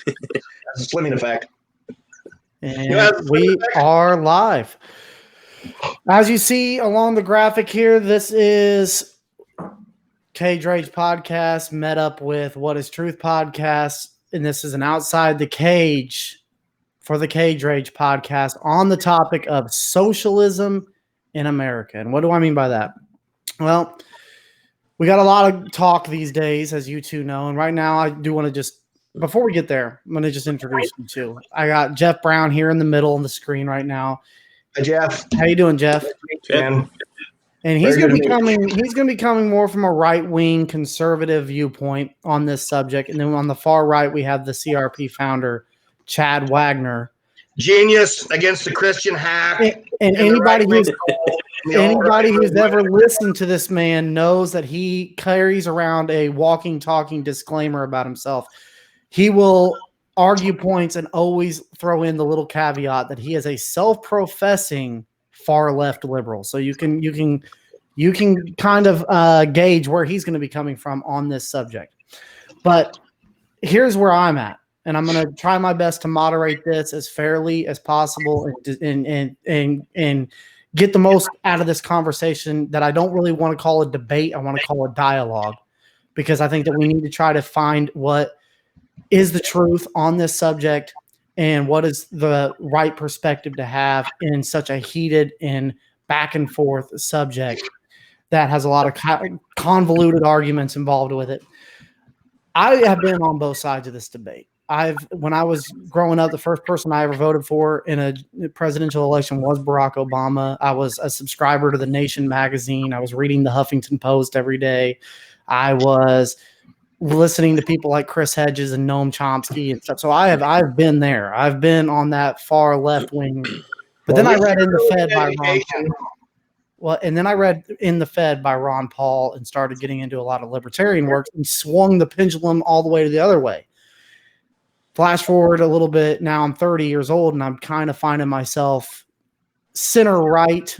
That's a slimming effect. And we are live. As you see along the graphic here, this is Cage Rage Podcast met up with What is Truth Podcast. And this is an Outside the Cage for the Cage Rage Podcast on the topic of socialism in America. And what do I mean by that? Well, we got a lot of talk these days, as you two know. And right now, I do want to just, before we get there, I'm going to just introduce you two. I got Jeff Brown here in the middle on the screen right now. Hi, Jeff. How you doing, Jeff? Man. And he's going to be coming more from a right-wing conservative viewpoint on this subject. And then on the far right, we have the CRP founder, Chad Wagner. Genius against the Christian hack. And anybody who's ever listened to this man knows that he carries around a walking, talking disclaimer about himself. He will argue points and always throw in the little caveat that he is a self-professing far left liberal. So you can kind of gauge where he's going to be coming from on this subject. But here's where I'm at. And I'm going to try my best to moderate this as fairly as possible and get the most out of this conversation that I don't really want to call a debate. I want to call a dialogue, because I think that we need to try to find what is the truth on this subject and what is the right perspective to have in such a heated and back and forth subject that has a lot of convoluted arguments involved with it. I have been on both sides of this debate. When I was growing up, the first person I ever voted for in a presidential election was Barack Obama. I was a subscriber to The Nation magazine. I was reading the Huffington Post every day. I was listening to people like Chris Hedges and Noam Chomsky and stuff. So I've been there. I've been on that far left wing. But then I read In the Fed by Ron Paul. Well, and then I read In the Fed by Ron Paul and started getting into a lot of libertarian work and swung the pendulum all the way to the other way. Flash forward a little bit. Now I'm 30 years old and I'm kind of finding myself center right,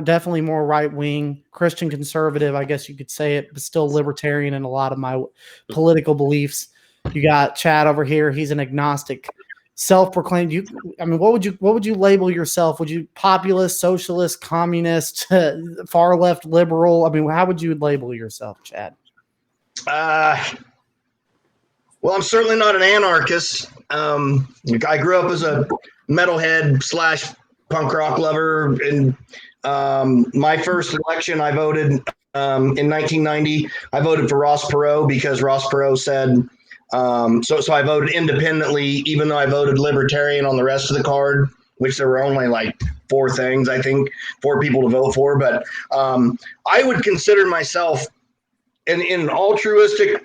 definitely more right wing, Christian conservative, I guess you could say it, but still libertarian in a lot of my political beliefs. You got Chad over here. He's an agnostic, self-proclaimed. What would you label yourself? Would you populist, socialist, communist, far left, liberal? I mean, how would you label yourself, Chad? Well, I'm certainly not an anarchist. I grew up as a metalhead / punk rock lover. And my first election, I voted in 1990. I voted for Ross Perot because Ross Perot said, so I voted independently, even though I voted libertarian on the rest of the card, which there were only like 4 things, I think, 4 people to vote for. But I would consider myself, in an altruistic,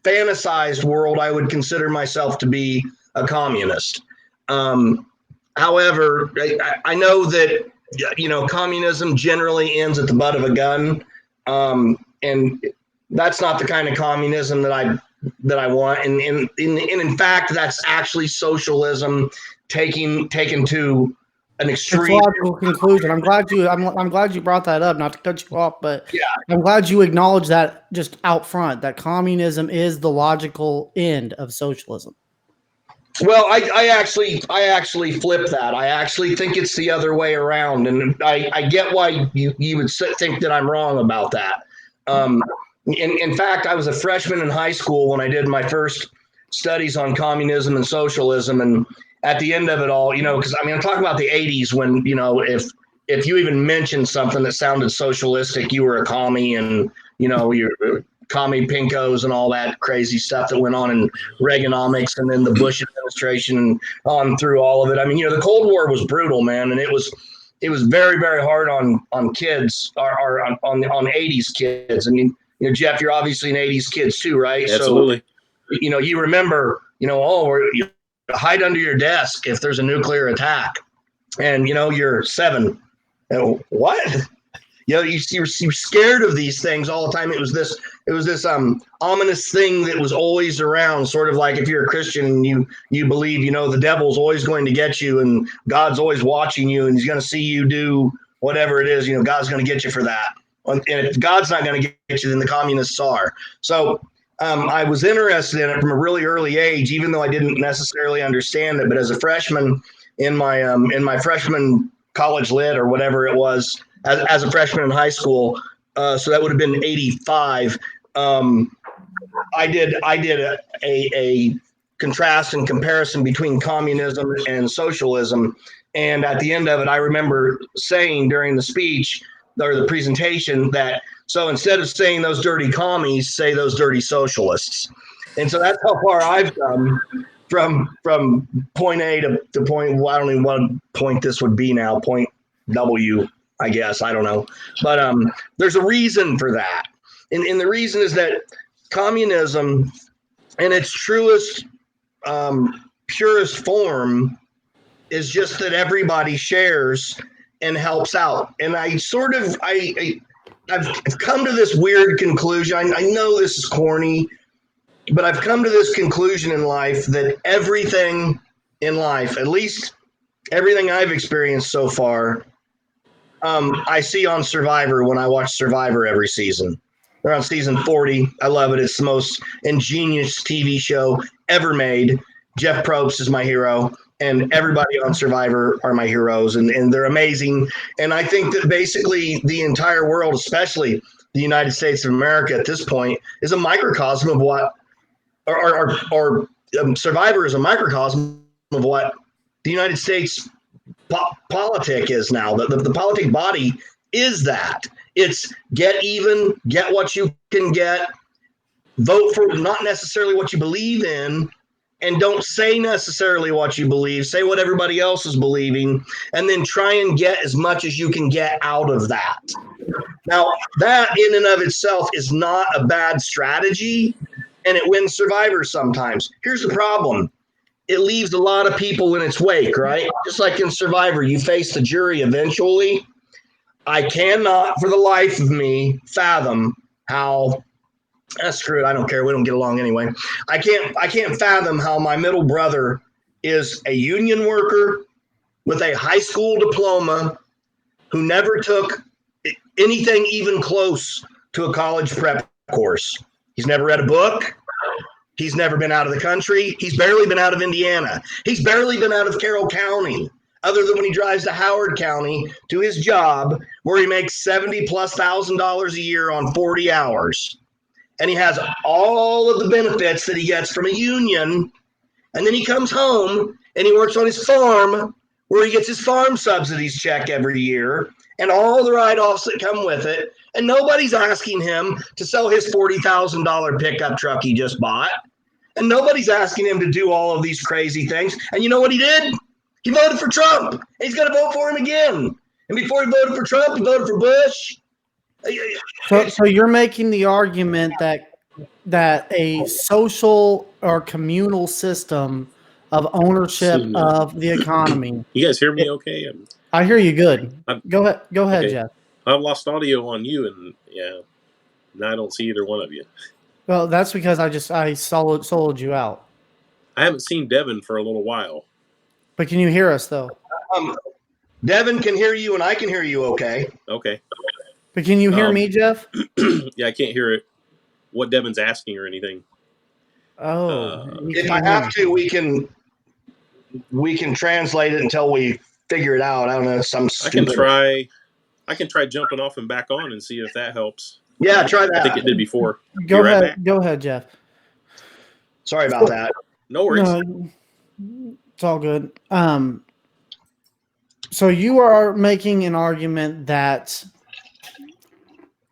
fantasized world, I would consider myself to be a communist. However, I know that, communism generally ends at the butt of a gun. And that's not the kind of communism that I want. And in fact, that's actually socialism taken to an extreme logical conclusion. I'm glad you brought that up, not to cut you off, but yeah. I'm glad you acknowledge that just out front, that communism is the logical end of socialism. Well, I actually flip that. I actually think it's the other way around, and I get why you would think that I'm wrong about that. In fact, I was a freshman in high school when I did my first studies on communism and socialism, and at the end of it all, because I'm talking about the 80s when, if you even mentioned something that sounded socialistic, you were a commie, and, you're commie pinkos and all that crazy stuff that went on in Reaganomics and then the Bush administration on through all of it. The Cold War was brutal, man. And it was very, very hard on kids or on 80s kids. Jeff, you're obviously an 80s kids too, right? Absolutely. So, you remember, hide under your desk if there's a nuclear attack, and you're 7. What? You're scared of these things all the time. It was this ominous thing that was always around, sort of like if you're a Christian and you believe the devil's always going to get you and God's always watching you and he's going to see you do whatever it is. God's going to get you for that. And if God's not going to get you, then the communists are. So I was interested in it from a really early age, even though I didn't necessarily understand it. But as a freshman in my freshman college lit or whatever it was, as a freshman in high school, so that would have been '85. I did a contrast and comparison between communism and socialism, and at the end of it, I remember saying during the speech or the presentation that so instead of saying those dirty commies, say those dirty socialists. And so that's how far I've come from point A to point. Well, I don't even what point this would be now. Point W, I guess. I don't know, but there's a reason for that, and the reason is that communism, in its truest, purest form, is just that everybody shares and helps out. And I've come to this weird conclusion. I know this is corny, but I've come to this conclusion in life that everything in life, at least everything I've experienced so far, I see on Survivor when I watch Survivor every season. They're on season 40. I love it. It's the most ingenious TV show ever made. Jeff Probst is my hero, and everybody on Survivor are my heroes, and they're amazing. And I think that basically the entire world, especially the United States of America at this point, is a microcosm of what, or Survivor is a microcosm of what the United States politic is now. The politic body is that. It's get even, get what you can get, vote for not necessarily what you believe in, and don't say necessarily what you believe. Say what everybody else is believing, and then try and get as much as you can get out of that. Now, that in and of itself is not a bad strategy, and it wins Survivor sometimes. Here's the problem. It leaves a lot of people in its wake, right? Just like in Survivor, you face the jury eventually. I cannot, for the life of me, fathom how. Screw it, I don't care. We don't get along anyway. I can't fathom how my middle brother is a union worker with a high school diploma who never took anything even close to a college prep course. He's never read a book. He's never been out of the country. He's barely been out of Indiana. He's barely been out of Carroll County, other than when he drives to Howard County to his job where he makes $70,000+ a year on 40 hours. And he has all of the benefits that he gets from a union. And then he comes home and he works on his farm where he gets his farm subsidies check every year and all the write-offs that come with it. And nobody's asking him to sell his $40,000 pickup truck he just bought. And nobody's asking him to do all of these crazy things. And you know what he did? He voted for Trump. And he's going to vote for him again. And before he voted for Trump, he voted for Bush. So you're making the argument that a social or communal system of ownership of the economy. You guys hear me okay? I hear you good. Go ahead, okay. Jeff. I've lost audio on you, and now I don't see either one of you. Well, that's because I soloed you out. I haven't seen Devin for a little while. But can you hear us though? Devin can hear you, and I can hear you okay. Okay. But can you hear me, Jeff? Yeah, I can't hear it. What Devin's asking or anything. If I have to, we can translate it until we figure it out. I don't know. I can try jumping off and back on and see if that helps. Yeah, try that. I think it did before. Go ahead. Go ahead, Jeff. Sorry about that. No worries. No, it's all good. So you are making an argument that,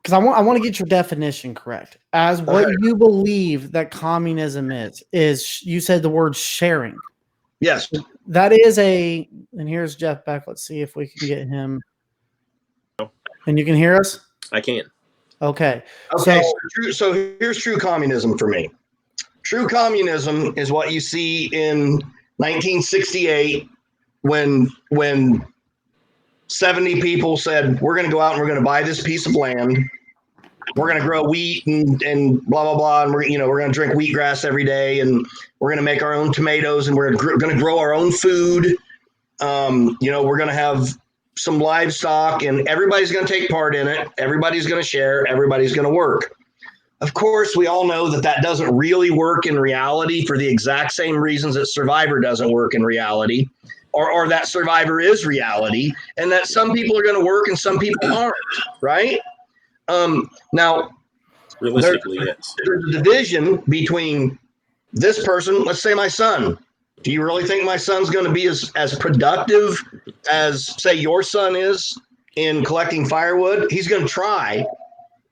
because I want to get your definition correct, as what you believe that communism is you said the word sharing. Yes. That is and here's Jeff back. Let's see if we can get him. And you can hear us? I can. Okay. So here's true communism for me. True communism is what you see in 1968 when 70 people said, we're going to go out and we're going to buy this piece of land. We're going to grow wheat and blah, blah, blah. And we're going to drink wheatgrass every day. And we're going to make our own tomatoes and we're going to grow our own food. We're going to have some livestock and everybody's going to take part in it. Everybody's going to share. Everybody's going to work. Of course, we all know that doesn't really work in reality for the exact same reasons that Survivor doesn't work in reality, or that Survivor is reality, and that some people are going to work and some people aren't, right? Now, Realistically, yes. there's a division between this person, let's say my son. Do you really think my son's going to be as productive as, say, your son is in collecting firewood? He's going to try,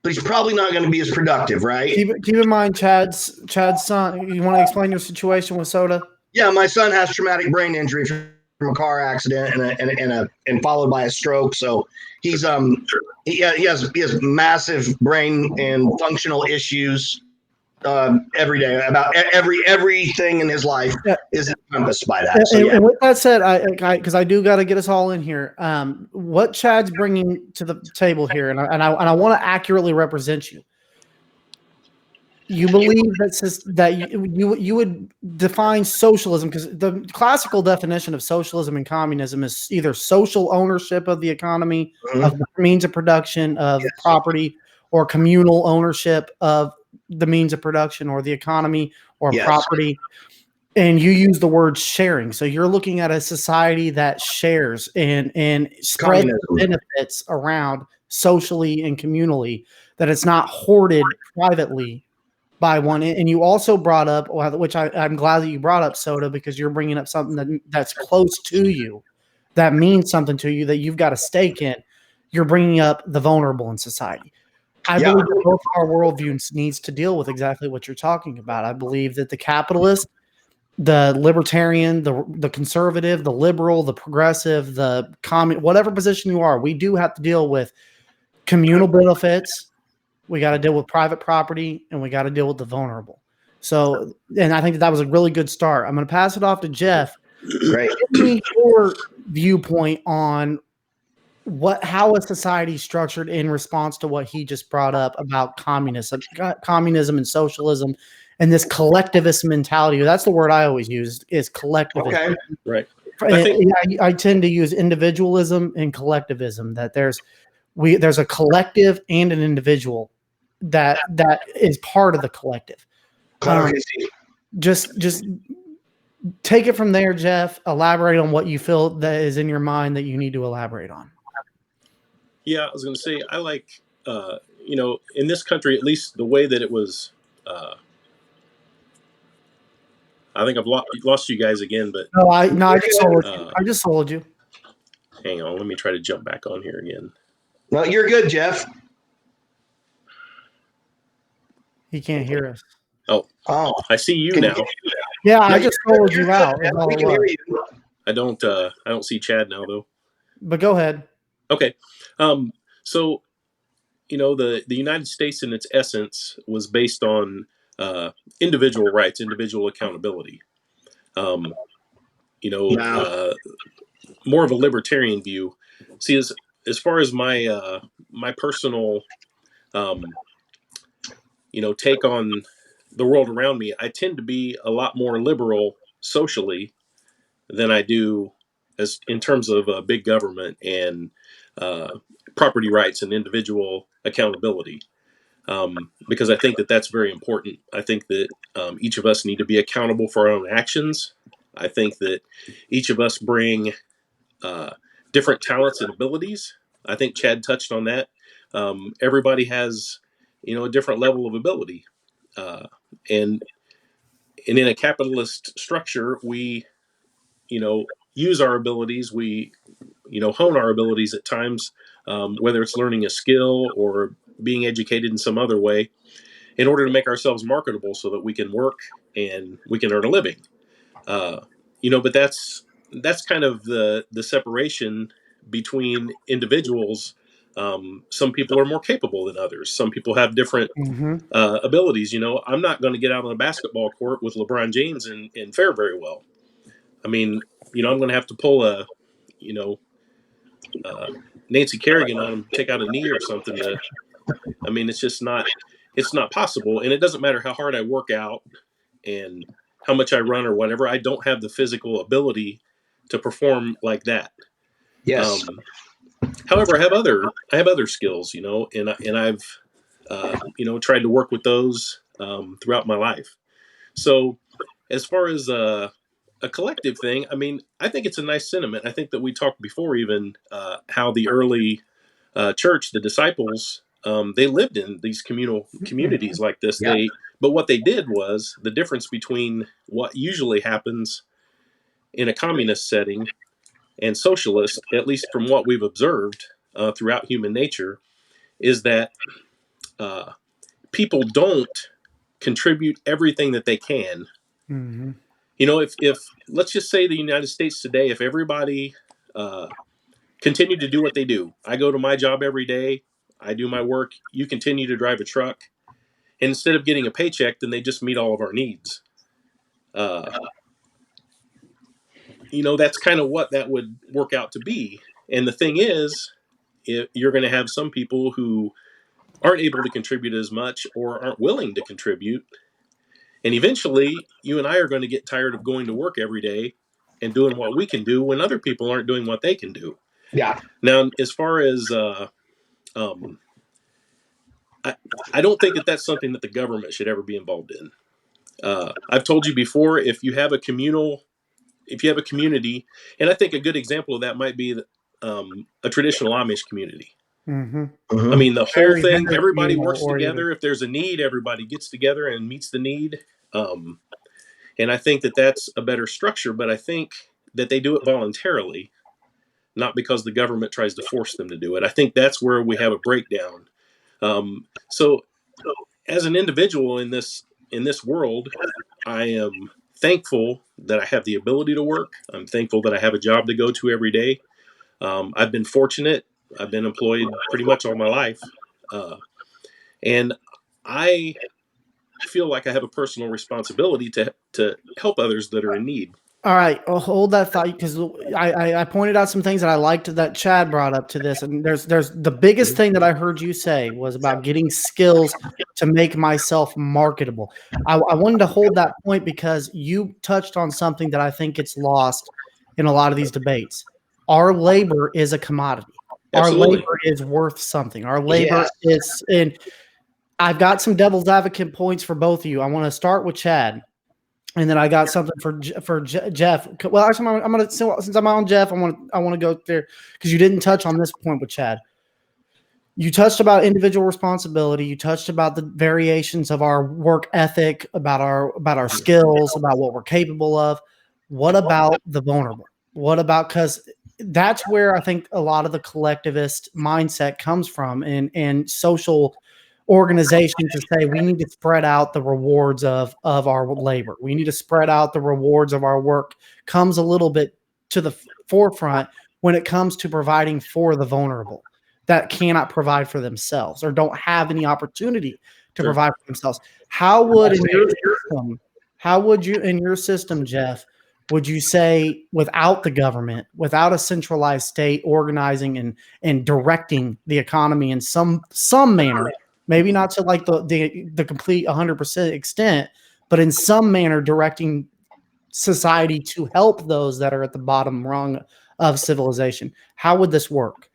but he's probably not going to be as productive, right? Keep in mind, Chad's son. You want to explain your situation with Soda? Yeah, my son has traumatic brain injury from a car accident and followed by a stroke. So he's he has massive brain and functional issues every day. About everything in his life is encompassed by that. So and with that said, because I do got to get us all in here. What Chad's bringing to the table here, and I want to accurately represent you. You believe that you would define socialism, because the classical definition of socialism and communism is either social ownership of the economy, of the means of production of property, or communal ownership of the means of production or the economy or property. And you use the word sharing. So you're looking at a society that shares and spreads benefits around socially and communally, that it's not hoarded privately by one. And you also brought up, which I'm glad that you brought up, Soda, because you're bringing up something that's close to you, that means something to you, that you've got a stake in. You're bringing up the vulnerable in society. I believe that both of our worldviews needs to deal with exactly what you're talking about. I believe that the capitalist, the libertarian, the conservative, the liberal, the progressive, the common, whatever position you are, we do have to deal with communal benefits. We got to deal with private property, and we got to deal with the vulnerable. So, and I think that was a really good start. I'm going to pass it off to Jeff. Great. Give me your viewpoint on how a society is structured in response to what he just brought up about communism and socialism, and this collectivist mentality. That's the word I always use, is collectivism. Okay. Right. I tend to use individualism and collectivism, that there's a collective and an individual that is part of the collective. Just take it from there, Jeff. Elaborate on what you feel that is in your mind that you need to elaborate on. Yeah, I was going to say, I like, in this country, at least the way that it was, I think I've lost you guys again, but I just sold you. Hang on, let me try to jump back on here again. No, you're good, Jeff. He can't hear us. Oh, I see you now. Yeah, I just sold you out. We can hear you. I don't see Chad now though. But go ahead. Okay. So, the United States in its essence was based on individual rights, individual accountability. More of a libertarian view. See, as far as my my personal, take on the world around me, I tend to be a lot more liberal socially than I do as in terms of big government and property rights and individual accountability. Because I think that that's very important. I think that each of us need to be accountable for our own actions. I think that each of us bring different talents and abilities. I think Chad touched on that. Everybody has, a different level of ability. And in a capitalist structure, we, use our abilities. We, hone our abilities at times, whether it's learning a skill or being educated in some other way, in order to make ourselves marketable so that we can work and we can earn a living. But that's kind of the separation between individuals. Some people are more capable than others. Some people have different abilities. I'm not going to get out on a basketball court with LeBron James and fare very well. I mean, I'm going to have to pull a, Nancy Kerrigan on him, take out a knee or something. It's just not, it's not possible. And it doesn't matter how hard I work out and how much I run or whatever. I don't have the physical ability to perform like that. Yes. However, I have other skills, and I've tried to work with those throughout my life. So as far as a collective thing, I mean, I think it's a nice sentiment. I think that we talked before even how the early church, the disciples, they lived in these communal communities like this. Yeah. But what they did was the difference between what usually happens in a communist setting and socialist, at least from what we've observed throughout human nature, is that uh, people don't contribute everything that they can. Mm-hmm. If let's just say the United States today, if everybody continued to do what they do, I go to my job every day, I do my work, you continue to drive a truck, and instead of getting a paycheck, then they just meet all of our needs. That's kind of what that would work out to be. And the thing is, you're going to have some people who aren't able to contribute as much or aren't willing to contribute. And eventually, you and I are going to get tired of going to work every day and doing what we can do when other people aren't doing what they can do. Yeah. Now, as far as I don't think that that's something that the government should ever be involved in. I've told you before, if you have a community, and I think a good example of that might be a traditional Amish community. Mm-hmm. Mhm. I mean, the whole thing, everybody communal works together. oriented. If there's a need, everybody gets together and meets the need. And I think that that's a better structure, but I think that they do it voluntarily, not because the government tries to force them to do it. I think that's where we have a breakdown. So as an individual in this world, I am thankful that I have the ability to work. I'm thankful that I have a job to go to every day. I've been fortunate. I've been employed pretty much all my life. And I feel like I have a personal responsibility to help others that are in need. All right, well, hold that thought because I pointed out some things that I liked that Chad brought up to this, and there's the biggest thing that I heard you say was about getting skills to make myself marketable. I wanted to hold that point because you touched on something that I think gets lost in a lot of these debates. Our labor is a commodity. Absolutely. Our labor is worth something. Our labor is, and I've got some devil's advocate points for both of you. I want to start with Chad. And then I got something for Jeff. Well, actually, I'm gonna since I'm on Jeff, I want to go there because you didn't touch on this point with Chad. You touched about individual responsibility. You touched about the variations of our work ethic, about our skills, about what we're capable of. What about the vulnerable? What about, because that's where I think a lot of the collectivist mindset comes from, and social organization to say we need to spread out the rewards of our labor. We need to spread out the rewards of our work comes a little bit to the forefront when it comes to providing for the vulnerable that cannot provide for themselves or don't have any opportunity to provide for themselves. How would you in your system, Jeff, would you say without the government, without a centralized state organizing and directing the economy in some manner, maybe not to like the complete 100% extent, but in some manner directing society to help those that are at the bottom rung of civilization? How would this work?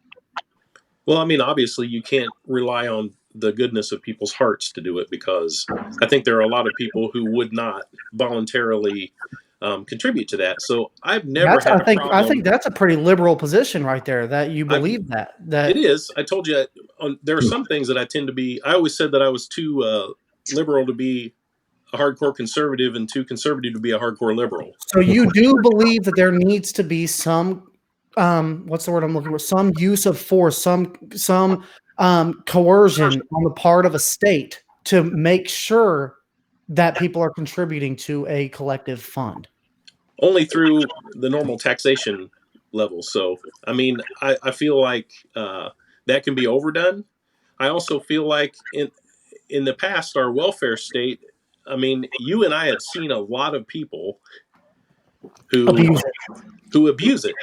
Well, I mean, obviously, you can't rely on the goodness of people's hearts to do it, because I think there are a lot of people who would not voluntarily contribute to that. So I've never had a problem. I think that's a pretty liberal position right there, that you believe that it is. I told you there are some things that I tend to be. I always said that I was too liberal to be a hardcore conservative and too conservative to be a hardcore liberal. So you do believe that there needs to be some what's the word I'm looking for? Some use of force, some coercion on the part of a state to make sure that people are contributing to a collective fund. Only through the normal taxation level. So, I mean, I feel like that can be overdone. I also feel like in the past, our welfare state, I mean, you and I had seen a lot of people who abuse it.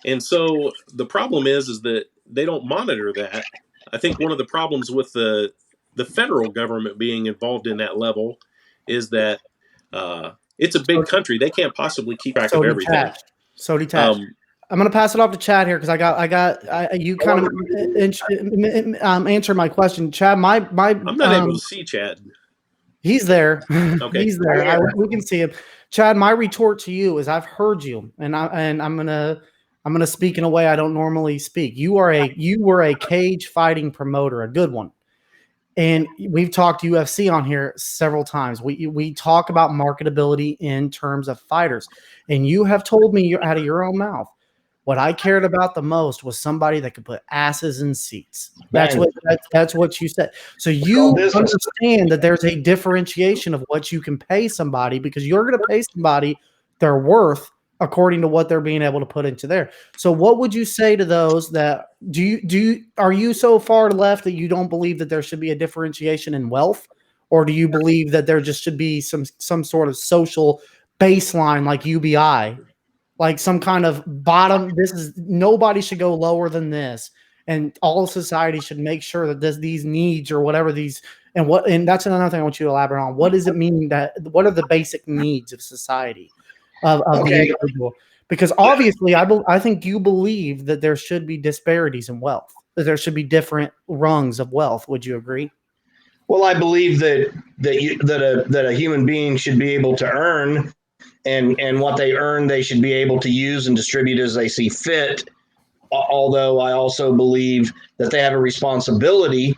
And so the problem is that they don't monitor that. I think one of the problems with the federal government being involved in that level is that it's a big country. They can't possibly keep track of everything. So detached. I'm going to pass it off to Chad here because you kind of answered my question, Chad. I'm not able to see Chad. He's there. Okay. He's there. We can see him. Chad, my retort to you is I've heard you, and I'm gonna speak in a way I don't normally speak. You were a cage fighting promoter, a good one. And we've talked UFC on here several times. We talk about marketability in terms of fighters. And you have told me out of your own mouth, what I cared about the most was somebody that could put asses in seats. That's what you said. So you understand that there's a differentiation of what you can pay somebody, because you're going to pay somebody their worth according to what they're being able to put into there. So what would you say to those that are you so far left that you don't believe that there should be a differentiation in wealth? Or do you believe that there just should be some sort of social baseline like UBI, like some kind of bottom? Nobody should go lower than this, and all society should make sure that these needs or whatever these, and that's another thing I want you to elaborate on. What does it mean what are the basic needs of society? Of the individual, because obviously I think you believe that there should be disparities in wealth, that there should be different rungs of wealth. Would you agree? Well, I believe that a human being should be able to earn, and what they earn they should be able to use and distribute as they see fit. Although I also believe that they have a responsibility,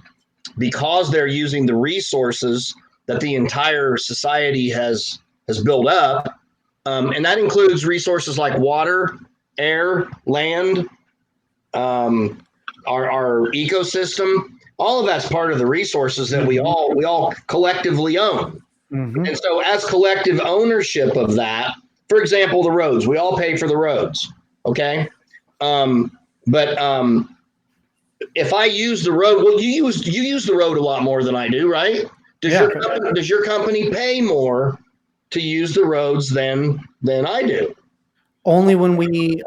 because they're using the resources that the entire society has built up. And that includes resources like water, air, land, our ecosystem. All of that's part of the resources that we all collectively own. Mm-hmm. And so as collective ownership of that, for example, the roads, we all pay for the roads. Okay. But if I use the road, well, you use the road a lot more than I do, right? Does your company pay more to use the roads than I do? Only when we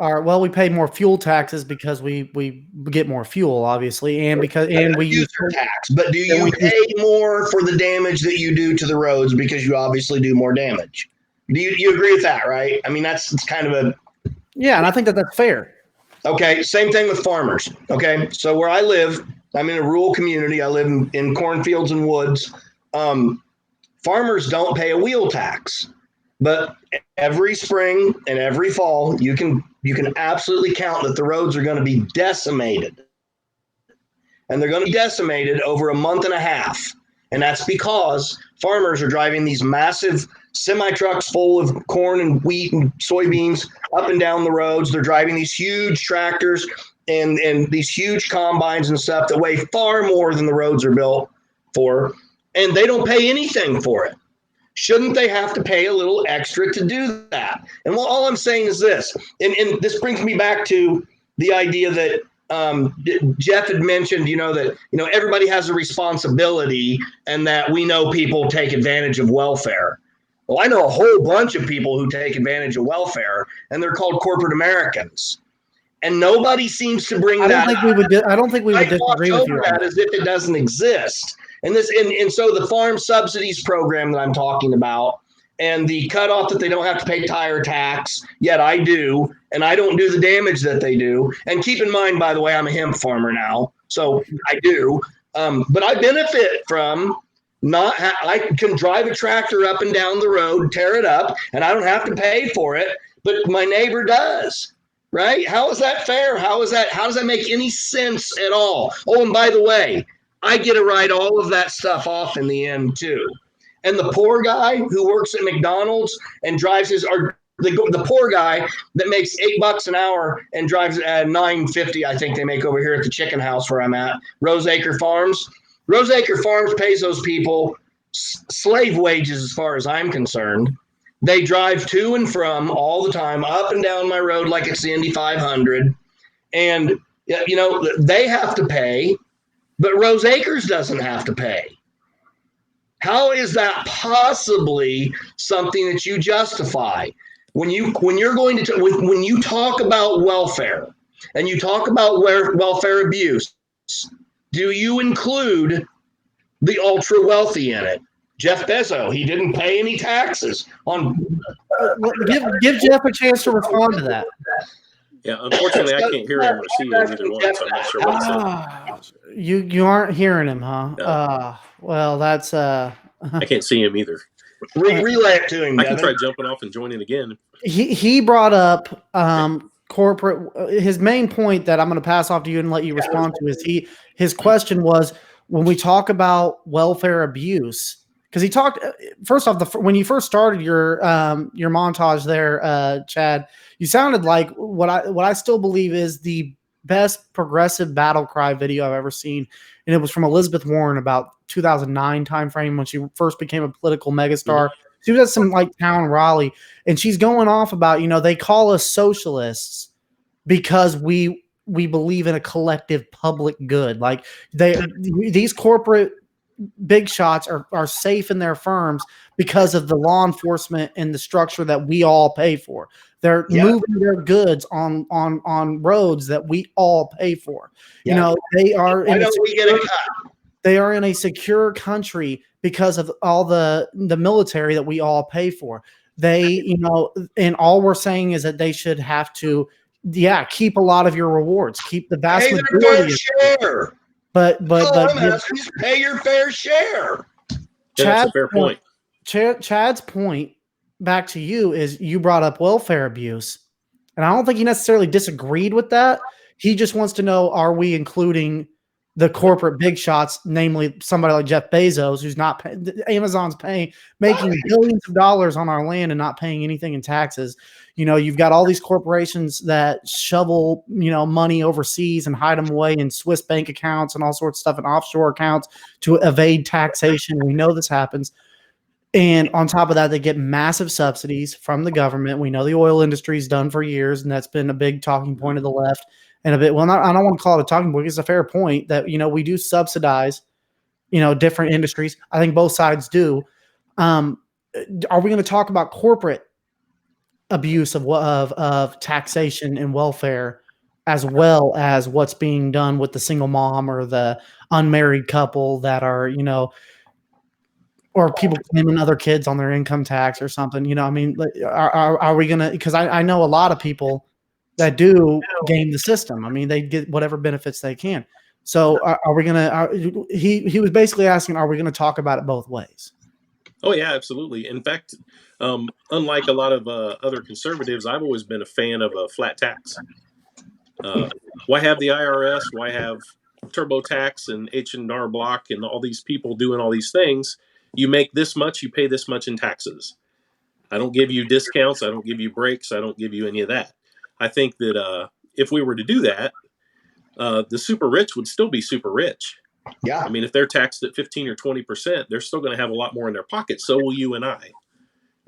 pay more fuel taxes because we get more fuel, obviously, and we use your tax. But do you pay more for the damage that you do to the roads because you obviously do more damage? Do you agree with that, right? I mean, it's kind of a and I think that's fair. Okay, same thing with farmers. Okay, so where I live, I'm in a rural community. I live in cornfields and woods. Farmers don't pay a wheel tax, but every spring and every fall, you can absolutely count that the roads are going to be decimated, and they're going to be decimated over a month and a half, and that's because farmers are driving these massive semi-trucks full of corn and wheat and soybeans up and down the roads. They're driving these huge tractors and these huge combines and stuff that weigh far more than the roads are built for, and they don't pay anything for it. Shouldn't they have to pay a little extra to do that? And all I'm saying is this, and this brings me back to the idea that Jeff had mentioned, that everybody has a responsibility, and that we know people take advantage of welfare. Well, I know a whole bunch of people who take advantage of welfare, and they're called corporate Americans. And nobody seems to bring that up. I don't think we would disagree with you. That as if it doesn't exist. And so the farm subsidies program that I'm talking about, and the cutoff that they don't have to pay tire tax, yet I do, and I don't do the damage that they do. And keep in mind, by the way, I'm a hemp farmer now, so I do. But I benefit from I can drive a tractor up and down the road, tear it up, and I don't have to pay for it, but my neighbor does. Right? How is that fair? How does that make any sense at all? Oh, and by the way, I get to write all of that stuff off in the end too. And the poor guy who works at McDonald's and drives the poor guy that makes $8 an hour and drives at $9.50, I think they make over here at the chicken house where I'm at, Roseacre Farms. Roseacre Farms pays those people slave wages as far as I'm concerned. They drive to and from all the time, up and down my road like it's the Indy 500. And, they have to pay, but Roseacres doesn't have to pay. How is that possibly something that you justify? When you talk about welfare and you talk about welfare abuse, do you include the ultra wealthy in it? Jeff Bezos, he didn't pay any taxes on. Give Jeff a chance to respond to that. Yeah, unfortunately, I can't hear him or see him either one, so I'm not sure what he said. You aren't hearing him, huh? No. Well, that's I can't see him either. Relay it to him, I can Devin. try jumping off and joining again. He brought up corporate. His main point that I'm going to pass off to you and let you respond to is his question was, when we talk about welfare abuse, because he talked first off when you first started your montage there, Chad, you sounded like what I still believe is the best progressive battle cry video I've ever seen, and it was from Elizabeth Warren about 2009 timeframe when she first became a political megastar. Mm-hmm. She was at some like town in Raleigh, and she's going off about, they call us socialists because we believe in a collective public good. Like these corporate big shots are safe in their firms because of the law enforcement and the structure that we all pay for. They're moving their goods on roads that we all pay for. Yeah. They are. Why don't we get a cut? They are in a secure country because of all the military that we all pay for. They, and all we're saying is that they should have to, keep a lot of your rewards, keep the vast majority of share. But I'm asking is pay your fair share. That's a fair point. Chad's point back to you is you brought up welfare abuse, and I don't think he necessarily disagreed with that. He just wants to know, are we including the corporate big shots, namely somebody like Jeff Bezos, who's not Amazon's making billions of dollars on our land and not paying anything in taxes. You've got all these corporations that shovel, money overseas and hide them away in Swiss bank accounts and all sorts of stuff and offshore accounts to evade taxation. We know this happens. And on top of that, they get massive subsidies from the government. We know the oil industry's done for years, and that's been a big talking point of the left. And I don't want to call it a talking point. It's a fair point that, we do subsidize, different industries. I think both sides do. Are we going to talk about corporate abuse of taxation and welfare, as well as what's being done with the single mom or the unmarried couple that are, or people claiming other kids on their income tax or something? Are we going to, because I know a lot of people that do game the system. They get whatever benefits they can. So are we going to, he was basically asking, are we going to talk about it both ways? Oh yeah, absolutely. In fact, unlike a lot of other conservatives, I've always been a fan of a flat tax. Why have the IRS? Why have TurboTax and H&R Block and all these people doing all these things? You make this much, you pay this much in taxes. I don't give you discounts. I don't give you breaks. I don't give you any of that. I think that if we were to do that, the super rich would still be super rich. Yeah. If they're taxed at 15 or 20%, they're still going to have a lot more in their pocket. So will you and I.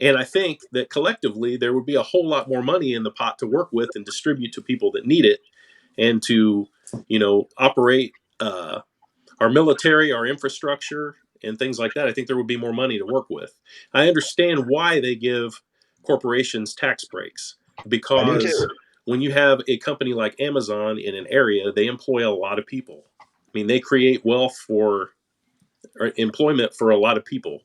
And I think that collectively, there would be a whole lot more money in the pot to work with and distribute to people that need it, and to, operate our military, our infrastructure, and things like that. I think there would be more money to work with. I understand why they give corporations tax breaks, because when you have a company like Amazon in an area, they employ a lot of people. They create wealth or employment for a lot of people.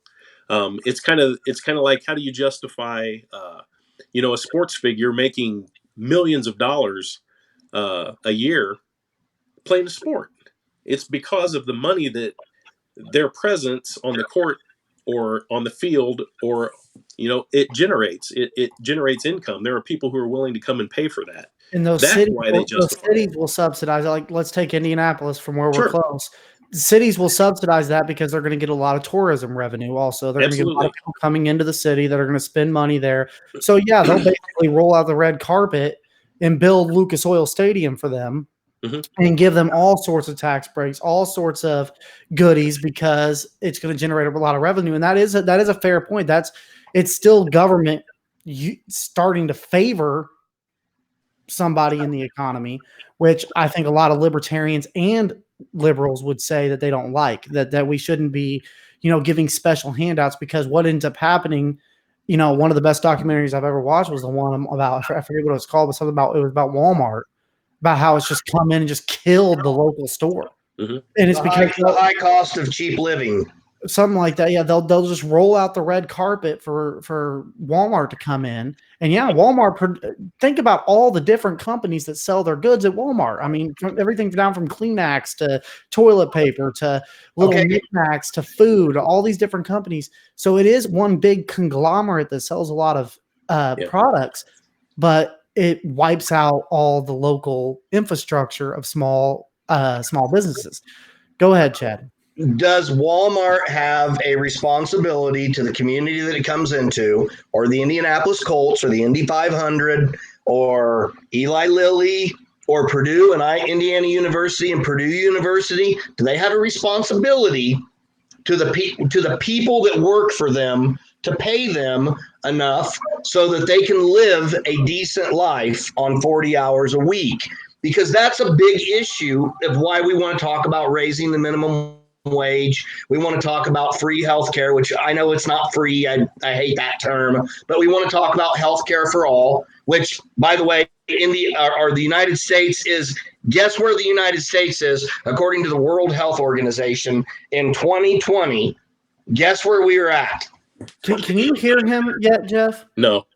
It's kind of like, how do you justify, a sports figure making millions of dollars a year playing a sport? It's because of the money that their presence on the court or on the field, or it generates income. There are people who are willing to come and pay for that. And those cities will subsidize it. Like, let's take Indianapolis from where we're close. The cities will subsidize that because they're going to get a lot of tourism revenue. Also, they're going to get a lot of people coming into the city that are going to spend money there. So yeah, they'll basically roll out the red carpet and build Lucas Oil Stadium for them. Mm-hmm. And give them all sorts of tax breaks, all sorts of goodies, because it's going to generate a lot of revenue. And that is a fair point. It's still government starting to favor somebody in the economy, which I think a lot of libertarians and liberals would say that they don't like, that we shouldn't be, giving special handouts, because what ends up happening, one of the best documentaries I've ever watched was the one about, I forget what it was called, but it was about Walmart, about how it's just come in and just killed the local store. Mm-hmm. And it's because the high cost of cheap living. something like that. Yeah, they'll just roll out the red carpet for Walmart to come in. And yeah, Walmart. Think about all the different companies that sell their goods at Walmart. I mean, everything down from Kleenex to toilet paper to little knickknacks to food. All these different companies. So it is one big conglomerate that sells a lot of products, but it wipes out all the local infrastructure of small businesses. Go ahead, Chad. Does Walmart have a responsibility to the community that it comes into, or the Indianapolis Colts, or the Indy 500, or Eli Lilly, or Purdue and Indiana University and Purdue University? Do they have a responsibility to the people that work for them to pay them enough so that they can live a decent life on 40 hours a week? Because that's a big issue of why we want to talk about raising the minimum wage. We want to talk about free healthcare, which I know it's not free. I hate that term, but we want to talk about healthcare for all, which, by the way, in the United States is, guess where the United States is according to the World Health Organization in 2020? Guess where we are at? Can you hear him yet, Jeff? No.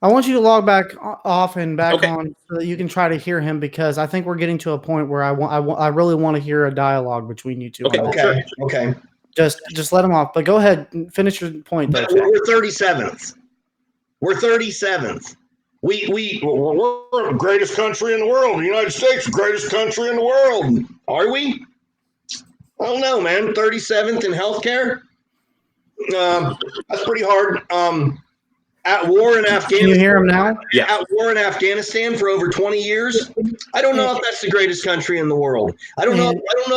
I want you to log back off and back Okay. on so that you can try to hear him, because I think we're getting to a point where I really want to hear a dialogue between you two. Okay. Just let him off. But go ahead and finish your point, though. We're 37th. We're 37th. We're the greatest country in the world. The United States, the greatest country in the world. Are we? I don't know, man. 37th in healthcare. That's pretty hard. At war in Afghanistan. Can you hear him now? Yeah. At war in Afghanistan for over 20 years. I don't know if that's the greatest country in the world. I don't know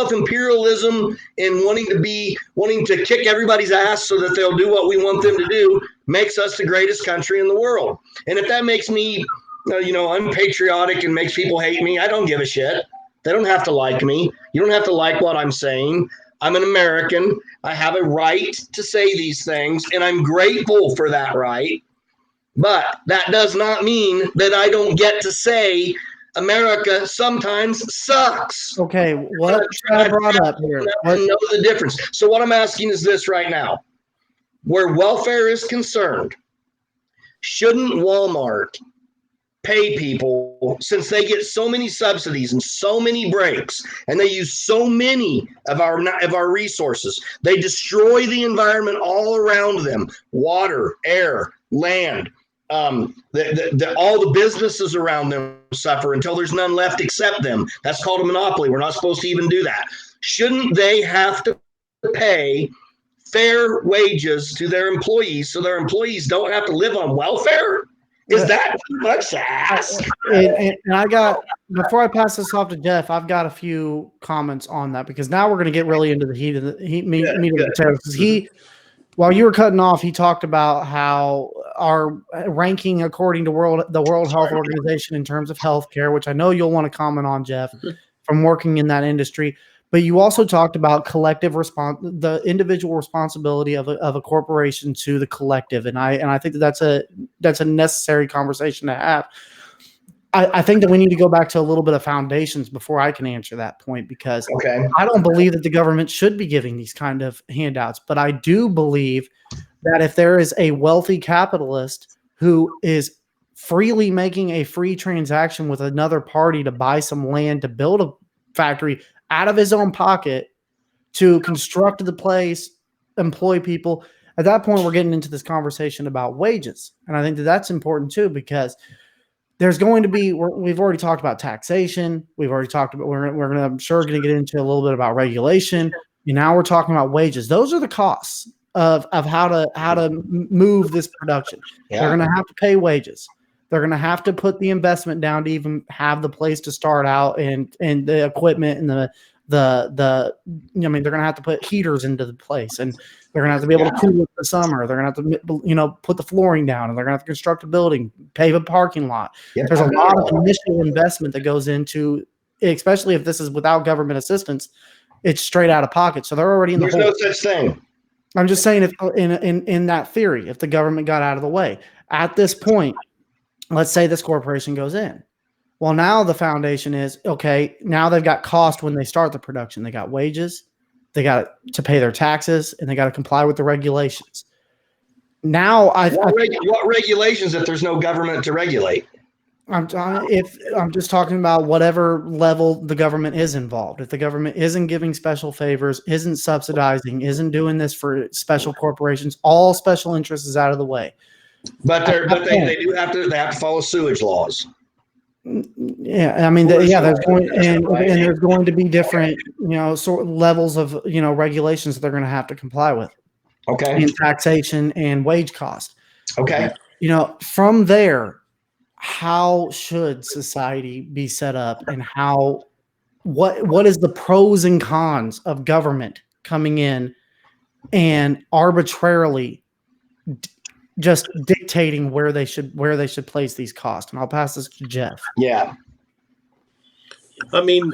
if imperialism and wanting to kick everybody's ass so that they'll do what we want them to do makes us the greatest country in the world. And if that makes me, unpatriotic and makes people hate me, I don't give a shit. They don't have to like me. You don't have to like what I'm saying. I'm an American. I have a right to say these things, and I'm grateful for that right. But that does not mean that I don't get to say America sometimes sucks. Okay, what Chad brought up here? Know the difference. So what I'm asking is this right now. Where welfare is concerned, shouldn't Walmart pay people, since they get so many subsidies and so many breaks, and they use so many of our resources? They destroy the environment all around them: water, air, land. All the businesses around them suffer until there's none left except them. That's called a monopoly. We're not supposed to even do that. Shouldn't they have to pay fair wages to their employees so their employees don't have to live on welfare? Is that too much to ask? And I got, before I pass this off to Jeff, I've got a few comments on that, because now we're going to get really into the meat of the potatoes. While you were cutting off, he talked about how our ranking according to the World Health Organization in terms of healthcare, which I know you'll want to comment on, Jeff, from working in that industry. But you also talked about the individual responsibility of a corporation to the collective, and I think that's a necessary conversation to have. I think that we need to go back to a little bit of foundations before I can answer that point, because I don't believe that the government should be giving these kind of handouts. But I do believe that if there is a wealthy capitalist who is freely making a free transaction with another party to buy some land to build a factory out of his own pocket, to construct the place, employ people, at that point we're getting into this conversation about wages. And I think that that's important too, because there's going to be, we've already talked about taxation. We've already talked about, I'm sure going to get into a little bit about regulation. And now we're talking about wages. Those are the costs of how to move this production. Yeah. They're going to have to pay wages. They're going to have to put the investment down to even have the place to start out, and the equipment and they're going to have to put heaters into the place, and they're going to have to be able to cool it in the summer. They're going to have to, put the flooring down, and they're going to have to construct a building, pave a parking lot. Yeah. There's a lot of initial investment that goes into, especially if this is without government assistance, it's straight out of pocket. So they're already in the hole. There's no such thing. I'm just saying, if in that theory, if the government got out of the way at this point, let's say this corporation goes in. Well, now the foundation is, okay, now they've got cost when they start the production. They got wages, they got to pay their taxes, and they got to comply with the regulations. Now, what regulations if there's no government to regulate? I'm just talking about whatever level the government is involved. If the government isn't giving special favors, isn't subsidizing, isn't doing this for special corporations, all special interests is out of the way. But they do have to follow sewage laws. Yeah, I mean, there's going to be different, sort of levels of, regulations that they're going to have to comply with. Okay. And taxation and wage cost. Okay. From there, how should society be set up, and what is the pros and cons of government coming in and arbitrarily just dictating where they should place these costs? And I'll pass this to Jeff. Yeah. I mean,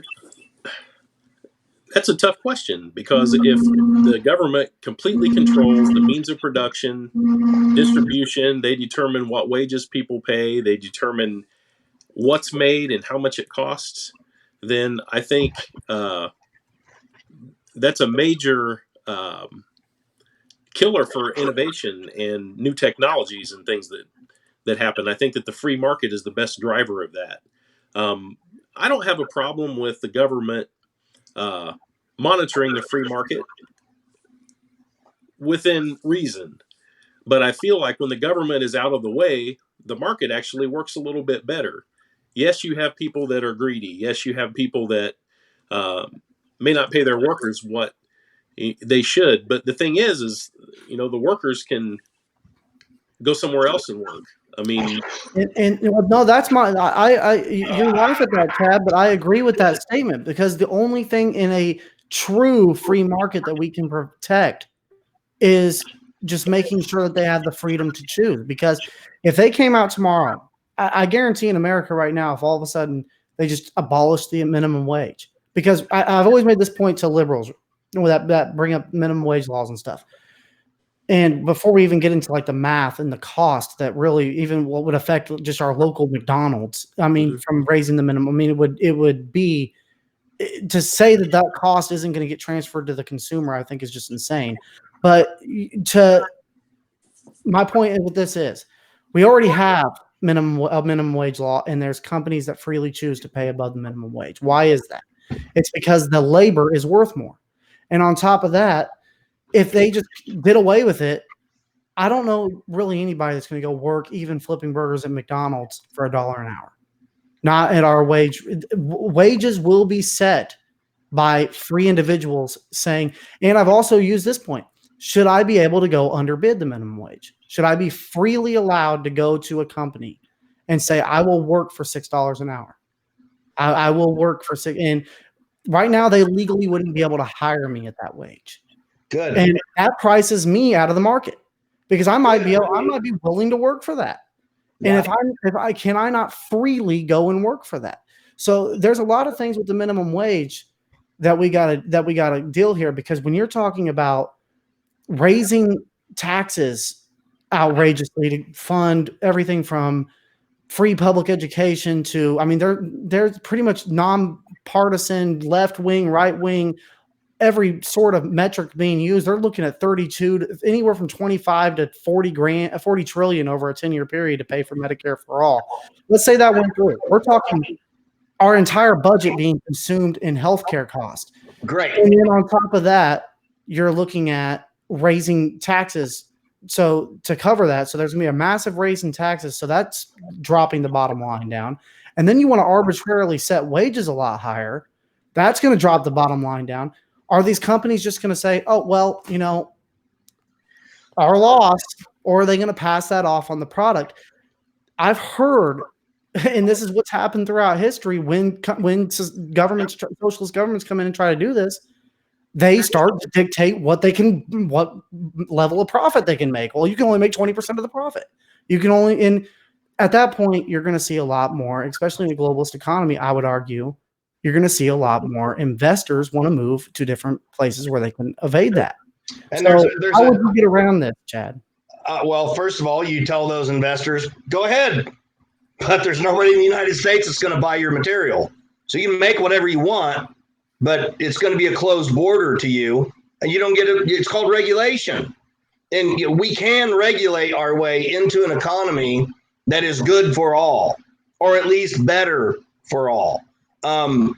that's a tough question, because if the government completely controls the means of production, distribution, they determine what wages people pay, they determine what's made and how much it costs, then I think that's a major killer for innovation and new technologies and things that happen. I think that the free market is the best driver of that. I don't have a problem with the government monitoring the free market within reason. But I feel like when the government is out of the way, the market actually works a little bit better. Yes, you have people that are greedy. Yes, you have people that may not pay their workers what they should. But the thing is, the workers can go somewhere else and work. I mean, no, that's you're right at that, Chad, but I agree with that statement, because the only thing in a true free market that we can protect is just making sure that they have the freedom to choose. Because if they came out tomorrow, I guarantee in America right now, if all of a sudden they just abolish the minimum wage, because I've always made this point to liberals that bring up minimum wage laws and stuff. And before we even get into like the math and the cost that really even what would affect just our local McDonald's, I mean, from raising the minimum, I mean, it would be to say that cost isn't going to get transferred to the consumer, I think is just insane. But my point with this is we already have a minimum wage law, and there's companies that freely choose to pay above the minimum wage. Why is that? It's because the labor is worth more. And on top of that, if they just did away with it, I don't know really anybody that's going to go work even flipping burgers at McDonald's for $1 an hour. Not at our wage. Wages will be set by free individuals saying, and I've also used this point, should I be able to go underbid the minimum wage? Should I be freely allowed to go to a company and say, I will work for $6 an hour? I will work for $6. And right now they legally wouldn't be able to hire me at that wage. Good. And that prices me out of the market, because I might be willing to work for that. And if can I not freely go and work for that? So there's a lot of things with the minimum wage that we gotta deal here, because when you're talking about raising taxes outrageously to fund everything from free public education to, I mean, they're pretty much nonpartisan, left wing, right wing, every sort of metric being used. They're looking at 32 to anywhere from 25 to 40 trillion over a 10-year period to pay for Medicare for all. Let's say that went through. We're talking our entire budget being consumed in healthcare costs. Great. And then on top of that, you're looking at raising taxes. So to cover that, so there's gonna be a massive raise in taxes. So that's dropping the bottom line down. And then you want to arbitrarily set wages a lot higher. That's going to drop the bottom line down. Are these companies just going to say, oh, well, our loss, or are they going to pass that off on the product? I've heard, and this is what's happened throughout history, when governments, socialist governments come in and try to do this, they start to dictate what level of profit they can make. Well, you can only make 20% of the profit. You can only, and at that point, you're going to see a lot more, especially in a globalist economy, I would argue, you're going to see a lot more investors want to move to different places where they can evade that. And so how would you get around this, Chad? Well, first of all, you tell those investors, go ahead, but there's nobody in the United States that's going to buy your material. So you can make whatever you want, but it's going to be a closed border to you, and you don't get it. It's called regulation. And we can regulate our way into an economy that is good for all, or at least better for all. There are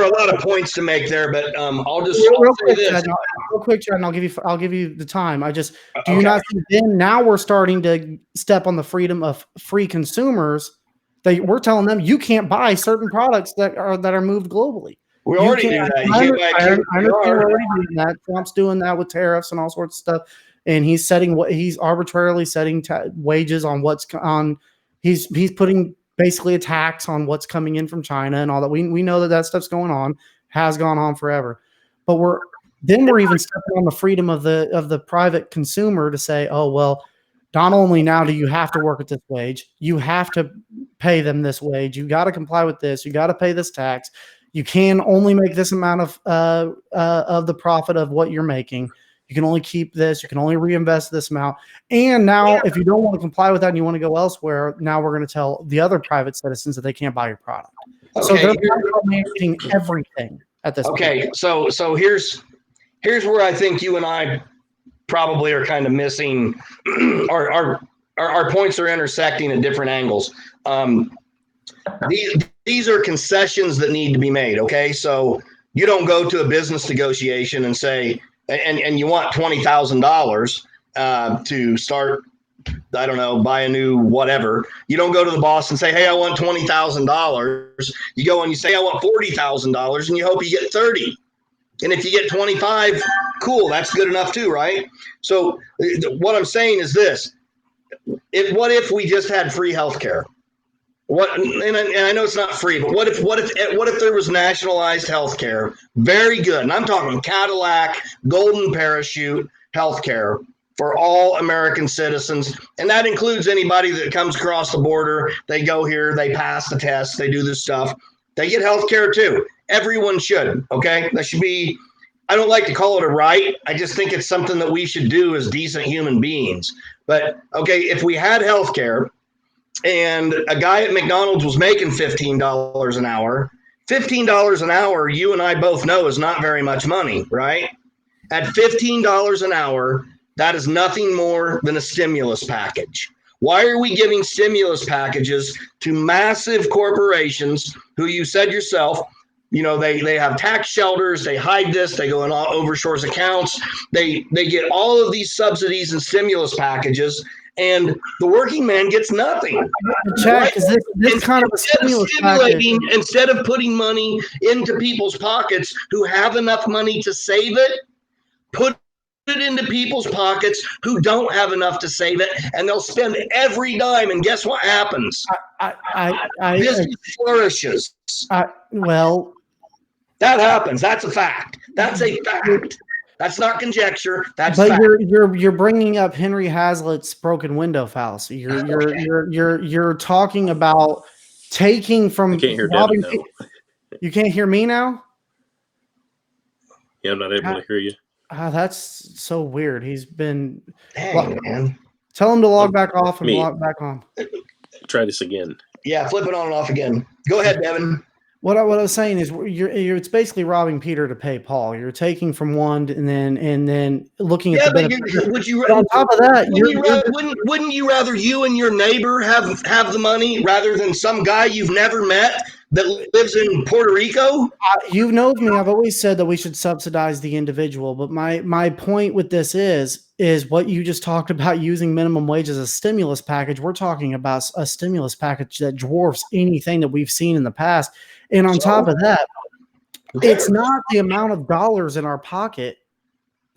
a lot of points to make there, but I'll just say this. Real quick, Chad, and I'll give you the time. Do you not think then now we're starting to step on the freedom of free consumers that we're telling them you can't buy certain products that are moved globally. We already do that. You can't buy I understand we're already doing that. Trump's doing that with tariffs and all sorts of stuff, and he's arbitrarily setting wages on what's on. He's putting basically a tax on what's coming in from China and all that. We know that stuff's going on, has gone on forever, but we're even stepping on the freedom of the private consumer to say, oh well, not only now do you have to work at this wage, you have to pay them this wage. You got to comply with this. You got to pay this tax. You can only make this amount of the profit of what you're making. You can only keep this. You can only reinvest this amount. And now, if you don't want to comply with that and you want to go elsewhere, now we're going to tell the other private citizens that they can't buy your product. Okay. So they're managing everything at this point. Okay, so here's where I think you and I probably are kind of missing. Our points are intersecting at different angles. These are concessions that need to be made. Okay, so you don't go to a business negotiation and say, and you want $20,000 to start, I don't know, buy a new whatever. You don't go to the boss and say, hey, I want $20,000. You go and you say, I want $40,000, and you hope you get 30. And if you get 25, cool, that's good enough too, right? So what I'm saying is this: what if we just had free healthcare? And I know it's not free, but what if there was nationalized healthcare? Very good. And I'm talking Cadillac, golden parachute healthcare for all American citizens. And that includes anybody that comes across the border. They go here, they pass the test, they do this stuff. They get healthcare too. Everyone should. Okay. That should be, I don't like to call it a right. I just think it's something that we should do as decent human beings. But okay, if we had healthcare, and a guy at McDonald's was making $15 an hour. $15 an hour, you and I both know, is not very much money, right? At $15 an hour, that is nothing more than a stimulus package. Why are we giving stimulus packages to massive corporations who, you said yourself, they have tax shelters, they hide this, they go in all overshores accounts, they get all of these subsidies and stimulus packages, and the working man gets nothing. Check, is this kind of a stimulus package? Instead of putting money into people's pockets who have enough money to save it, put it into people's pockets who don't have enough to save it, and they'll spend every dime. And guess what happens? Business flourishes. Well, that happens. That's a fact. That's a fact. That's not conjecture. That's but fact. You're bringing up Henry Hazlitt's broken window fallacy. You're talking about taking from. I can't hear Debbie now. You can't hear me now? Yeah, I'm not able to hear you. That's so weird. He's been. Dang, man. Tell him to log back off and log back on. Try this again. Yeah, flip it on and off again. Go ahead, Devin. What I was saying is, it's basically robbing Peter to pay Paul. You're taking from one and then looking at the benefit. Would you? On top of that, wouldn't you rather you and your neighbor have the money rather than some guy you've never met that lives in Puerto Rico? You know me. I've always said that we should subsidize the individual. But my point with this is what you just talked about, using minimum wage as a stimulus package. We're talking about a stimulus package that dwarfs anything that we've seen in the past. And on top of that, it's not the amount of dollars in our pocket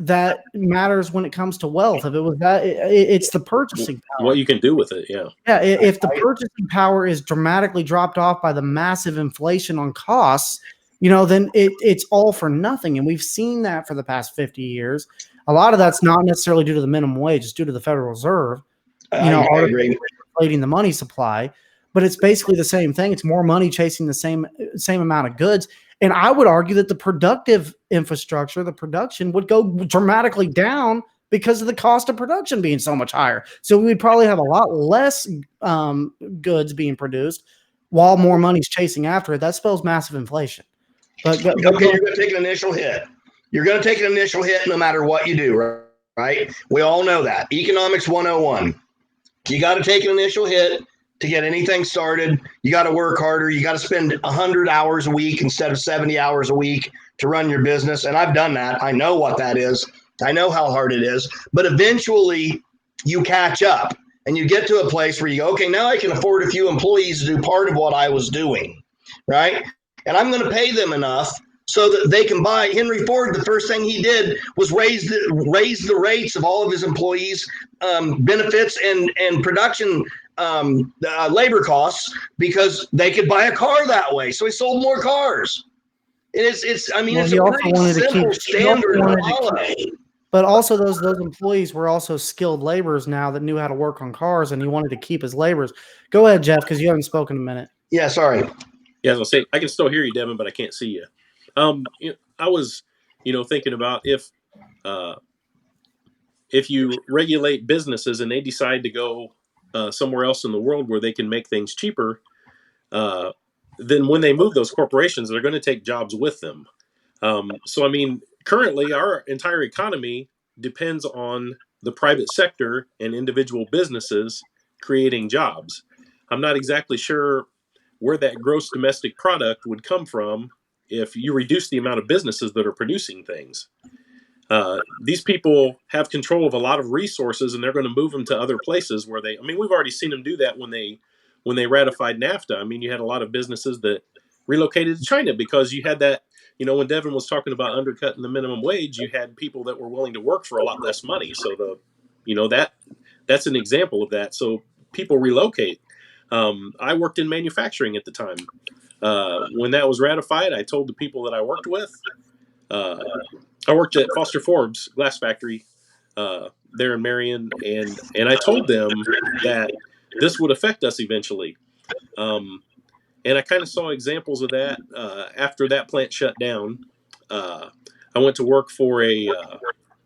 that matters when it comes to wealth. If it was that, it's the purchasing power. What you can do with it, yeah. Yeah, if the purchasing power is dramatically dropped off by the massive inflation on costs, then it's all for nothing. And we've seen that for the past 50 years. A lot of that's not necessarily due to the minimum wage; it's due to the Federal Reserve, inflating the money supply. But it's basically the same thing. It's more money chasing the same amount of goods. And I would argue that the productive infrastructure, the production, would go dramatically down because of the cost of production being so much higher. So we would probably have a lot less goods being produced while more money's chasing after it, that spells massive inflation. But okay, you're going to take an initial hit. You're going to take an initial hit no matter what you do, right? We all know that. Economics 101. You got to take an initial hit to get anything started. You got to work harder. You got to spend 100 hours a week instead of 70 hours a week to run your business. And I've done that. I know what that is. I know how hard it is. But eventually you catch up and you get to a place where you go, okay, now I can afford a few employees to do part of what I was doing, right? And I'm going to pay them enough so that they can buy. Henry Ford, the first thing he did was raise the rates of all of his employees' benefits and production labor costs because they could buy a car that way. So he sold more cars. It's a pretty simple standard to follow. But also those employees were also skilled laborers now that knew how to work on cars, and he wanted to keep his laborers. Go ahead, Jeff, because you haven't spoken in a minute. Yeah, sorry. Yeah, I was gonna say I can still hear you, Devin, but I can't see you. I was, thinking about if you regulate businesses and they decide to go somewhere else in the world where they can make things cheaper, then when they move those corporations, they're going to take jobs with them. So, currently our entire economy depends on the private sector and individual businesses creating jobs. I'm not exactly sure where that gross domestic product would come from if you reduce the amount of businesses that are producing things. These people have control of a lot of resources, and they're going to move them to other places where we've already seen them do that when they ratified NAFTA. You had a lot of businesses that relocated to China because you had that, when Devin was talking about undercutting the minimum wage, you had people that were willing to work for a lot less money. So that's an example of that. So people relocate. I worked in manufacturing at the time. When that was ratified, I told the people that I worked with, I worked at Foster Forbes Glass Factory there in Marion, and I told them that this would affect us eventually. And I kind of saw examples of that after that plant shut down. I went to work for a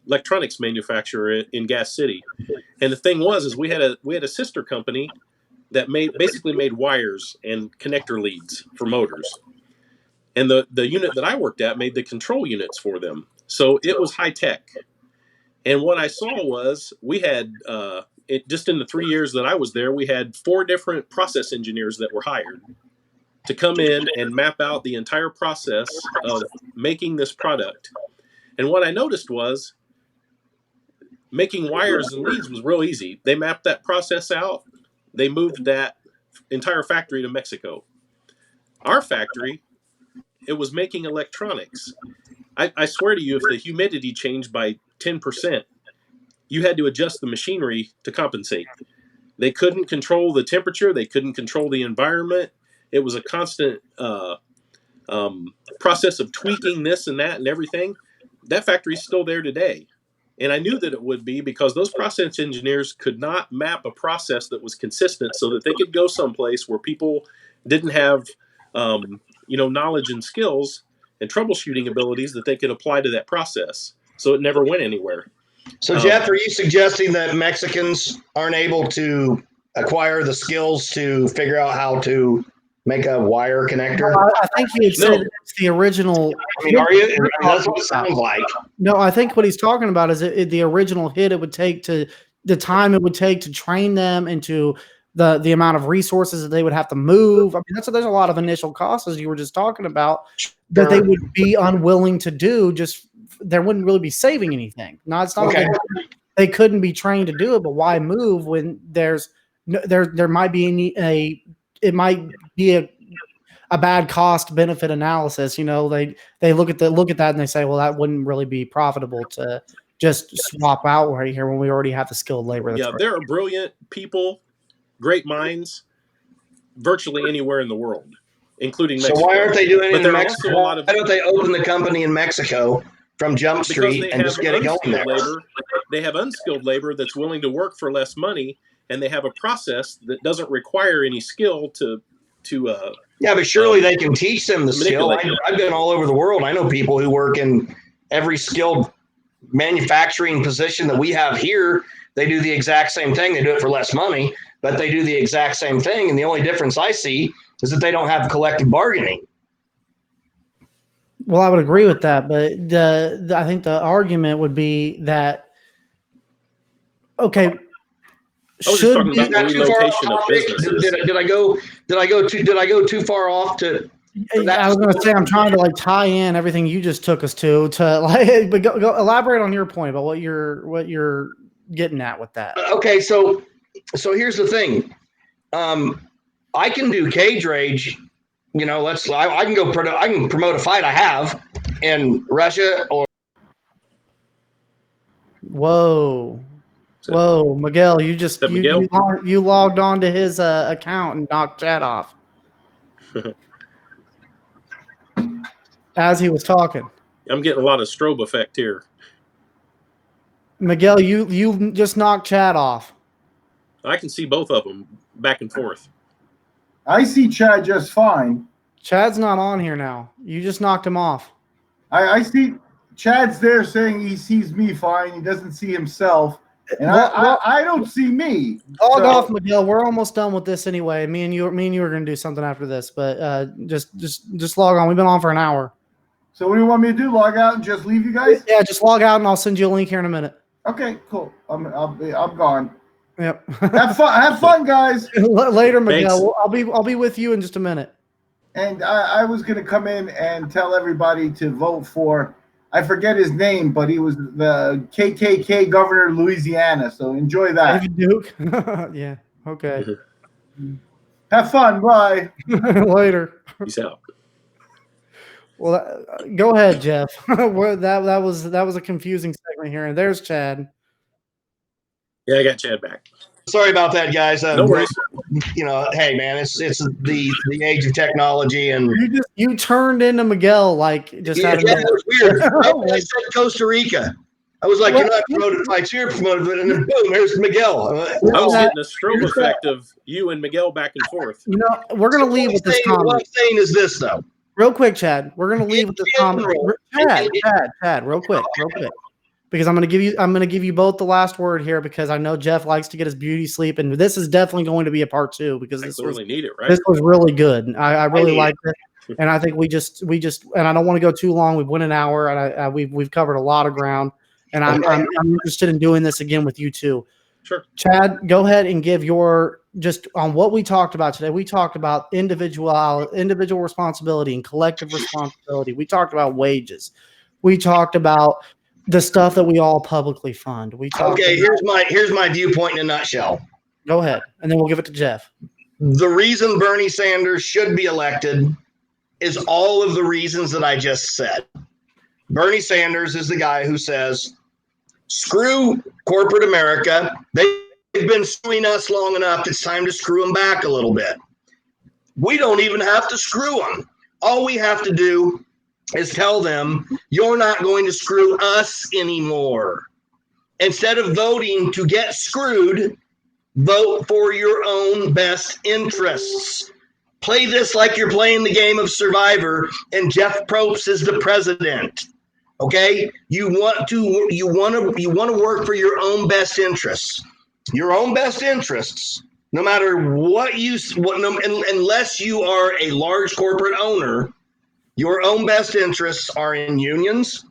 electronics manufacturer in Gas City, and the thing was we had a sister company that basically made wires and connector leads for motors. And the unit that I worked at made the control units for them. So it was high tech. And what I saw was we had, just in the 3 years that I was there, we had 4 different process engineers that were hired to come in and map out the entire process of making this product. And what I noticed was making wires and leads was real easy. They mapped that process out. They moved that entire factory to Mexico. Our factory, it was making electronics. I swear to you, if the humidity changed by 10%, you had to adjust the machinery to compensate. They couldn't control the temperature. They couldn't control the environment. It was a constant process of tweaking this and that and everything. That factory's still there today. And I knew that it would be because those process engineers could not map a process that was consistent so that they could go someplace where people didn't have, knowledge and skills and troubleshooting abilities that they could apply to that process. So it never went anywhere. So, Jeff, are you suggesting that Mexicans aren't able to acquire the skills to figure out how to make a wire connector? No, I think he had said it's the original. Are you? That's what it sounds like. No, I think what he's talking about is the original hit it would take the time it would take to train them into the amount of resources that they would have to move. There's a lot of initial costs, as you were just talking about, that they would be unwilling to do. Just they wouldn't really be saving anything. No, it's not. Okay. Like they couldn't be trained to do it, but why move when there might be it might be a bad cost benefit analysis. They look at that and they say, well, that wouldn't really be profitable to just swap out right here when we already have the skilled labor. Yeah, there are brilliant people, great minds, virtually anywhere in the world, including Mexico. So why aren't they doing it in Mexico? Why don't they open the company in Mexico from Jump Street and just get it going there? They have unskilled labor that's willing to work for less money, and they have a process that doesn't require any skill to yeah, but surely they can teach them the skill. I've been all over the world. I know people who work in every skilled manufacturing position that we have here. They do the exact same thing. They do it for less money, but they do the exact same thing. And the only difference I see is that they don't have collective bargaining. Well, I would agree with that, but I think the argument would be that, okay, I was just should talking be, about the relocation of businesses. Did I go too far off to? I was going to say, I'm trying to like tie in everything you just took us to like, but go elaborate on your point about what you're getting at with that. Okay, so here's the thing. I can do cage rage. You know, I can go. I can promote a fight I have in Russia or. Whoa, Miguel! You just you logged on to his account and knocked Chad off as he was talking. I'm getting a lot of strobe effect here. Miguel, you just knocked Chad off. I can see both of them back and forth. I see Chad just fine. Chad's not on here now. You just knocked him off. I see Chad's there saying he sees me fine. He doesn't see himself. And I don't see me. Log off, Miguel. We're almost done with this anyway. Me and you are going to do something after this, but just log on. We've been on for an hour. So what do you want me to do? Log out and just leave you guys? Yeah, just log out and I'll send you a link here in a minute. Okay, cool. I'm gone. Yep. Have fun, guys. Later, Miguel. I'll be with you in just a minute. And I was going to come in and tell everybody to vote for, I forget his name, but he was the KKK governor of Louisiana. So enjoy that. David Duke. Yeah. Okay. Have fun. Bye. Later. Peace out. Well, go ahead, Jeff. that was a confusing segment here, and there's Chad. Yeah, I got Chad back. Sorry about that, guys. No worries. You know, hey man, it's the age of technology, and you turned into Miguel like just yeah, it was weird. I said Costa Rica. I was like, you're not promoted fights, you're promoted, and then boom, there's Miguel. I was getting a strobe effect of you and Miguel back and forth. You know, we're gonna leave with this comment. What I'm saying is this though. Real quick, Chad. We're gonna leave with this comment. Chad, real quick. Because I'm gonna give you both the last word here because I know Jeff likes to get his beauty sleep, and this is definitely going to be a part 2 because this really need it, right? This was really good. I really liked it, and I think we just and I don't want to go too long. We've went an hour, and we've covered a lot of ground, and I'm interested in doing this again with you too. Sure, Chad, go ahead and give your just on what we talked about today. We talked about individual responsibility and collective responsibility. We talked about wages. We talked about the stuff that we all publicly fund. Here's my viewpoint in a nutshell. Go ahead, and then we'll give it to Jeff. The reason Bernie Sanders should be elected is all of the reasons that I just said. Bernie Sanders is the guy who says, screw corporate America. They've been screwing us long enough. It's time to screw them back a little bit. We don't even have to screw them. All we have to do is tell them you're not going to screw us anymore. Instead of voting to get screwed, vote for your own best interests. Play this like you're playing the game of Survivor and Jeff Probst is the president. Okay? You want to work for your own best interests. Your own best interests, no matter unless you are a large corporate owner, your own best interests are in unions,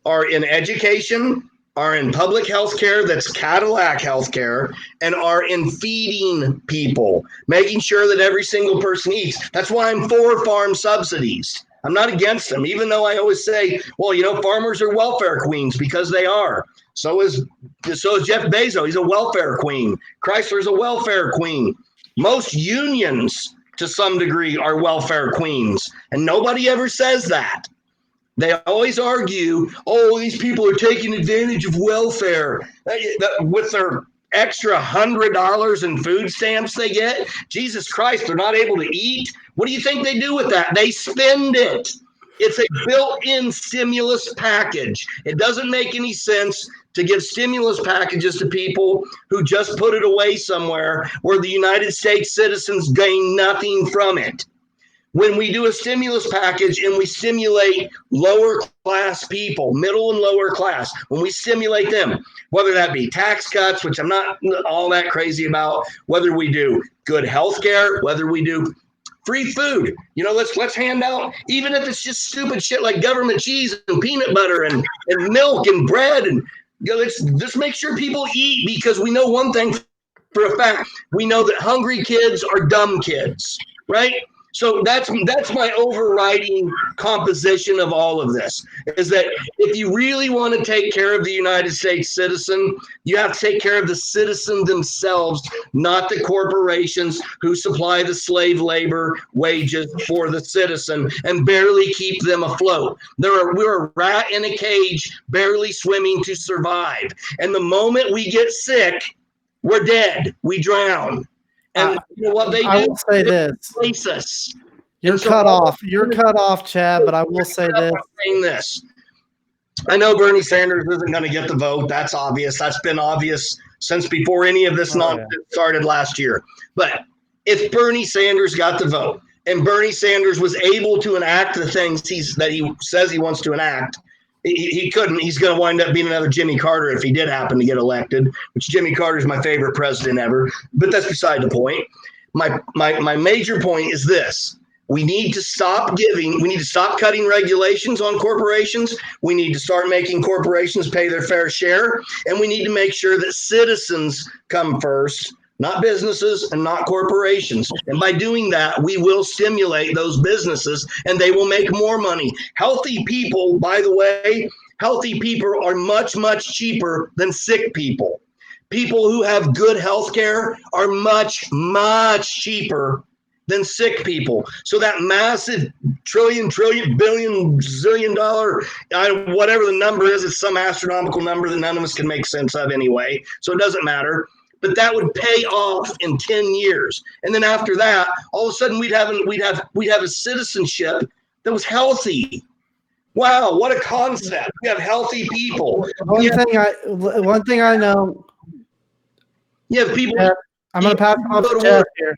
are in education, are in public health care that's Cadillac health care, and are in feeding people, making sure that every single person eats. That's why I'm for farm subsidies. I'm not against them, even though I always say, well, you know, farmers are welfare queens because they are. So is Jeff Bezos. He's a welfare queen. Chrysler's a welfare queen. Most unions to some degree are welfare queens, and nobody ever says that. They always argue, oh, these people are taking advantage of welfare with their extra $100 in food stamps they get. Jesus Christ, they're not able to eat. What do you think they do with that? They spend it. It's a built-in stimulus package. It doesn't make any sense to give stimulus packages to people who just put it away somewhere where the United States citizens gain nothing from it. When we do a stimulus package and we stimulate lower class people, middle and lower class, when we stimulate them, whether that be tax cuts, which I'm not all that crazy about, whether we do good health care, whether we do free food. Let's hand out, even if it's just stupid shit like government cheese and peanut butter and milk and bread, and let's just make sure people eat, because we know one thing for a fact. We know that hungry kids are dumb kids, right? So that's my overriding composition of all of this, is that if you really want to take care of the United States citizen, you have to take care of the citizen themselves, not the corporations who supply the slave labor wages for the citizen and barely keep them afloat. We're a rat in a cage, barely swimming to survive. And the moment we get sick, we're dead. We drown. And you know what they do? I will say this. Replace us. You're cut off. You're cut off, Chad, but I will say this. I know Bernie Sanders isn't going to get the vote. That's obvious. That's been obvious since before any of this nonsense started last year. But if Bernie Sanders got the vote and Bernie Sanders was able to enact the things that he says he wants to enact, he couldn't. He's going to wind up being another Jimmy Carter if he did happen to get elected, which Jimmy Carter is my favorite president ever. But that's beside the point. My major point is this. We need to stop cutting regulations on corporations. We need to start making corporations pay their fair share. And we need to make sure that citizens come first, not businesses and not corporations. And by doing that, we will stimulate those businesses and they will make more money. Healthy people, by the way, are much, much cheaper than sick people. People who have good health care are much, much cheaper than sick people. So that massive trillion, billion, zillion dollar, whatever the number is, it's some astronomical number that none of us can make sense of anyway. So it doesn't matter. But that would pay off in 10 years. And then after that, all of a sudden we'd have a citizenship that was healthy. Wow, what a concept. We have healthy people. One thing I know. You have people. I'm going to pass it off to Jeff here.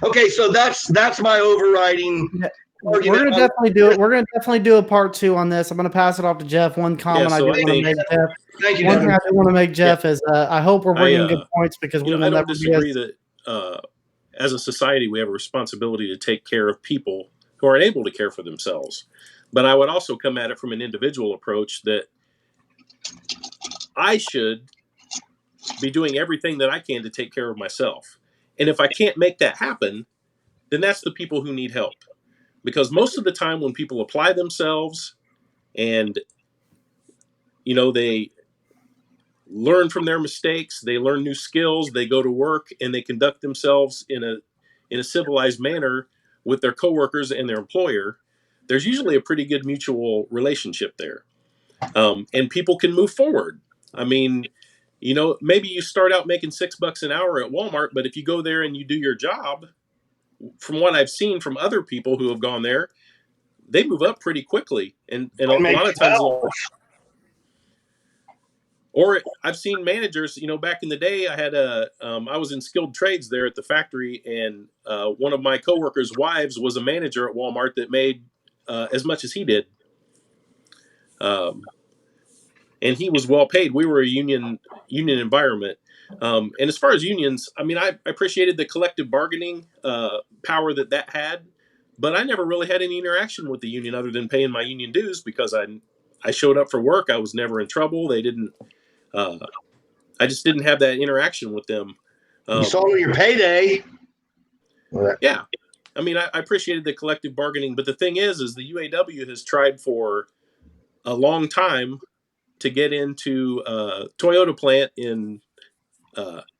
Okay, so that's my overriding argument. We're going to definitely do it. We're going to definitely do a part 2 on this. I'm going to pass it off to Jeff. One comment I do want to make, Jeff. Thank you. One thing I do want to make, Jeff, is I hope we're bringing good points, because we will I never don't disagree that as a society we have a responsibility to take care of people who aren't able to care for themselves. But I would also come at it from an individual approach that I should be doing everything that I can to take care of myself. And if I can't make that happen, then that's the people who need help. Because most of the time when people apply themselves and, they learn from their mistakes, they learn new skills, they go to work, and they conduct themselves in a civilized manner with their coworkers and their employer, there's usually a pretty good mutual relationship there. And people can move forward. I mean, maybe you start out making $6 an hour at Walmart, but if you go there and you do your job, from what I've seen from other people who have gone there, they move up pretty quickly. And a lot of times, or I've seen managers, back in the day, I was in skilled trades there at the factory, and one of my coworkers' wives was a manager at Walmart that made as much as he did. And he was well paid. We were a union environment. And as far as unions, I mean, I appreciated the collective bargaining power that had, but I never really had any interaction with the union other than paying my union dues, because I showed up for work. I was never in trouble. They didn't. I just didn't have that interaction with them. You saw your payday. Yeah. I mean, I appreciated the collective bargaining, but the thing is the UAW has tried for a long time to get into Toyota plant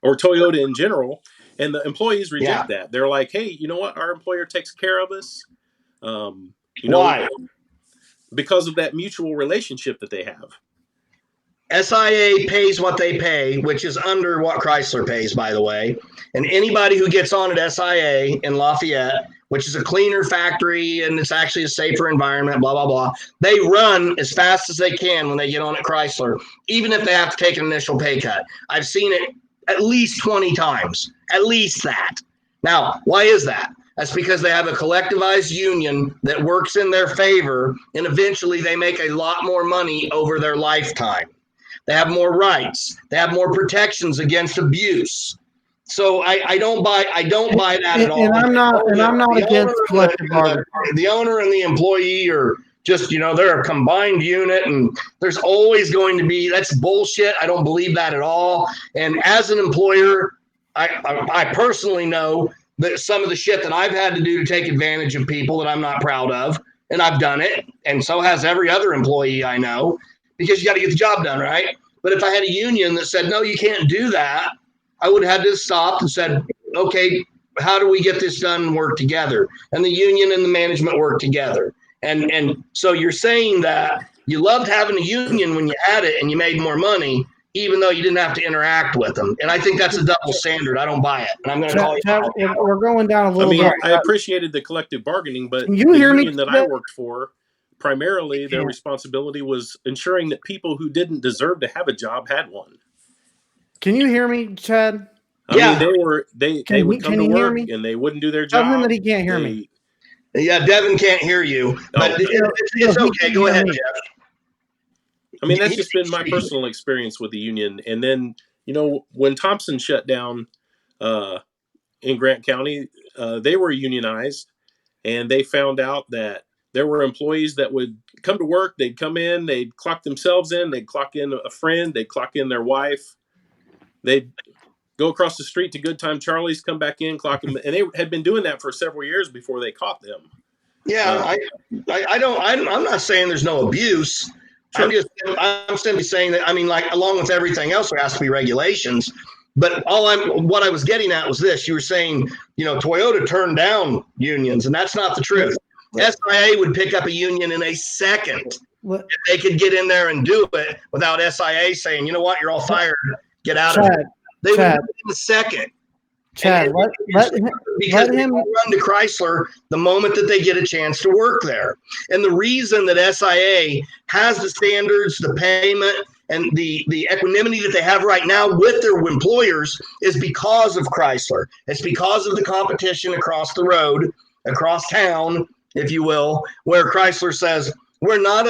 or Toyota in general, and the employees reject that. They're like, hey, you know what? Our employer takes care of us. Why? Because of that mutual relationship that they have. SIA pays what they pay, which is under what Chrysler pays, by the way. And anybody who gets on at SIA in Lafayette, which is a cleaner factory and it's actually a safer environment, blah, blah, blah, they run as fast as they can when they get on at Chrysler, even if they have to take an initial pay cut. I've seen it at least 20 times, at least that. Now, why is that? That's because they have a collectivized union that works in their favor, and eventually they make a lot more money over their lifetime. They have more rights. They have more protections against abuse. So I don't buy that at all. And I'm not against collective bargaining. The owner and the employee are just, they're a combined unit, and there's always going to be, that's bullshit. I don't believe that at all. And as an employer, I personally know that some of the shit that I've had to do to take advantage of people that I'm not proud of, and I've done it, and so has every other employee I know, because you got to get the job done, right? But if I had a union that said, no, you can't do that, I would have had to stop and said, okay, how do we get this done and work together? And the union and the management work together. And so you're saying that you loved having a union when you had it and you made more money, even though you didn't have to interact with them. And I think that's a double standard. I don't buy it. And I'm going to call you. We're going down a little bit. I appreciated the collective bargaining, but Can you hear me? union that I worked for, primarily their responsibility was ensuring that people who didn't deserve to have a job had one. Can you hear me, Chad? I mean, they would come to work and they wouldn't do their job. Tell him that he can't hear me. Yeah, Devin can't hear you, but it's okay. Go ahead, Jeff. I mean, that's just been my personal experience with the union. And then, when Thompson shut down in Grant County, they were unionized, and they found out that there were employees that would come to work. They'd come in, they'd clock themselves in, they'd clock in a friend, they'd clock in their wife. They'd go across the street to Good Time Charlie's, come back in, clock them. And they had been doing that for several years before they caught them. Yeah, I'm not saying there's no abuse. Sure. I'm simply saying that, I mean, like, along with everything else, there has to be regulations. But what I was getting at was this. You were saying, Toyota turned down unions, and that's not the truth. SIA would pick up a union in a second. If they could get in there and do it without SIA saying, you know what, you're all fired, get out of it. They would do it in a second. Chad, let him run to Chrysler the moment that they get a chance to work there. And the reason that SIA has the standards, the payment, and the equanimity that they have right now with their employers is because of Chrysler. It's because of the competition across the road, across town, if you will, where Chrysler says, we're not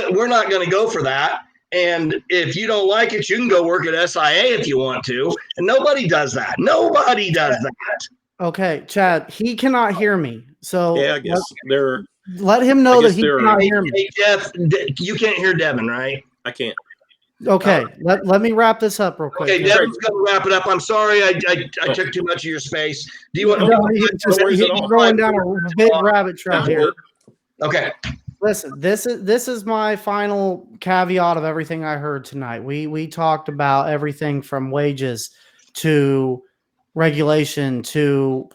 going to go for that. And if you don't like it, you can go work at SIA if you want to. And nobody does that. Nobody does that. Okay, Chad, he cannot hear me. So yeah, I guess let him know that he cannot hear me. Hey, Jeff, you can't hear Devin, right? I can't. Okay, let me wrap this up real quick. Okay, Devin's going to wrap it up. I'm sorry I took too much of your space. Do you want he's going down a big rabbit trail here. Okay. Listen, this is my final caveat of everything I heard tonight. We talked about everything from wages to regulation to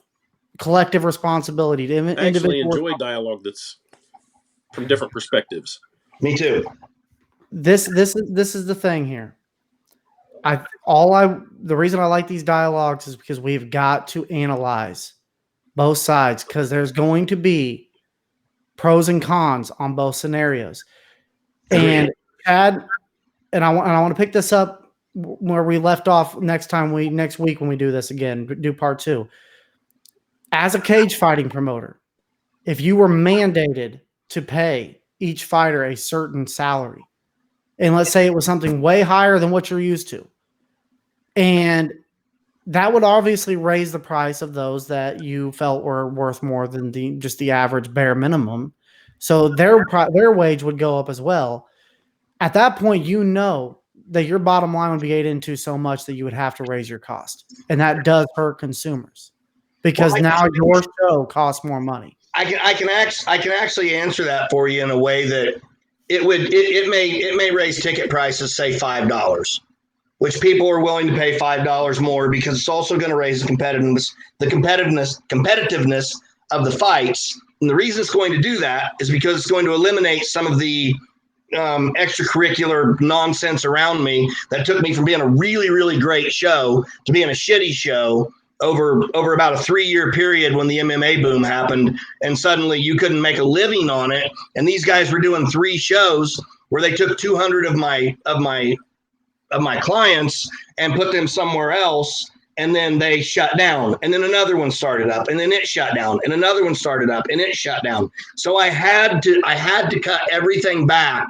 collective responsibility to I actually enjoy dialogue that's from different perspectives. Me too. This is the thing here. The reason I like these dialogues is because we've got to analyze both sides, because there's going to be pros and cons on both scenarios. And Chad, and I want to pick this up where we left off next week when we do this again, do part 2. As a cage fighting promoter, if you were mandated to pay each fighter a certain salary, and let's say it was something way higher than what you're used to, and that would obviously raise the price of those that you felt were worth more than just the average bare minimum. So their wage would go up as well. At that point, that your bottom line would be ate into so much that you would have to raise your cost. And that does hurt consumers because now your show costs more money. I can actually answer that for you in a way that it may raise ticket prices, say $5. Which people are willing to pay $5 more because it's also going to raise the competitiveness of the fights. And the reason it's going to do that is because it's going to eliminate some of the extracurricular nonsense around me that took me from being a really, really great show to being a shitty show over about a 3-year period when the MMA boom happened. And suddenly you couldn't make a living on it. And these guys were doing 3 shows where they took 200 of my clients and put them somewhere else, and then they shut down, and then another one started up, and then it shut down, and another one started up, and it shut down. So I had to cut everything back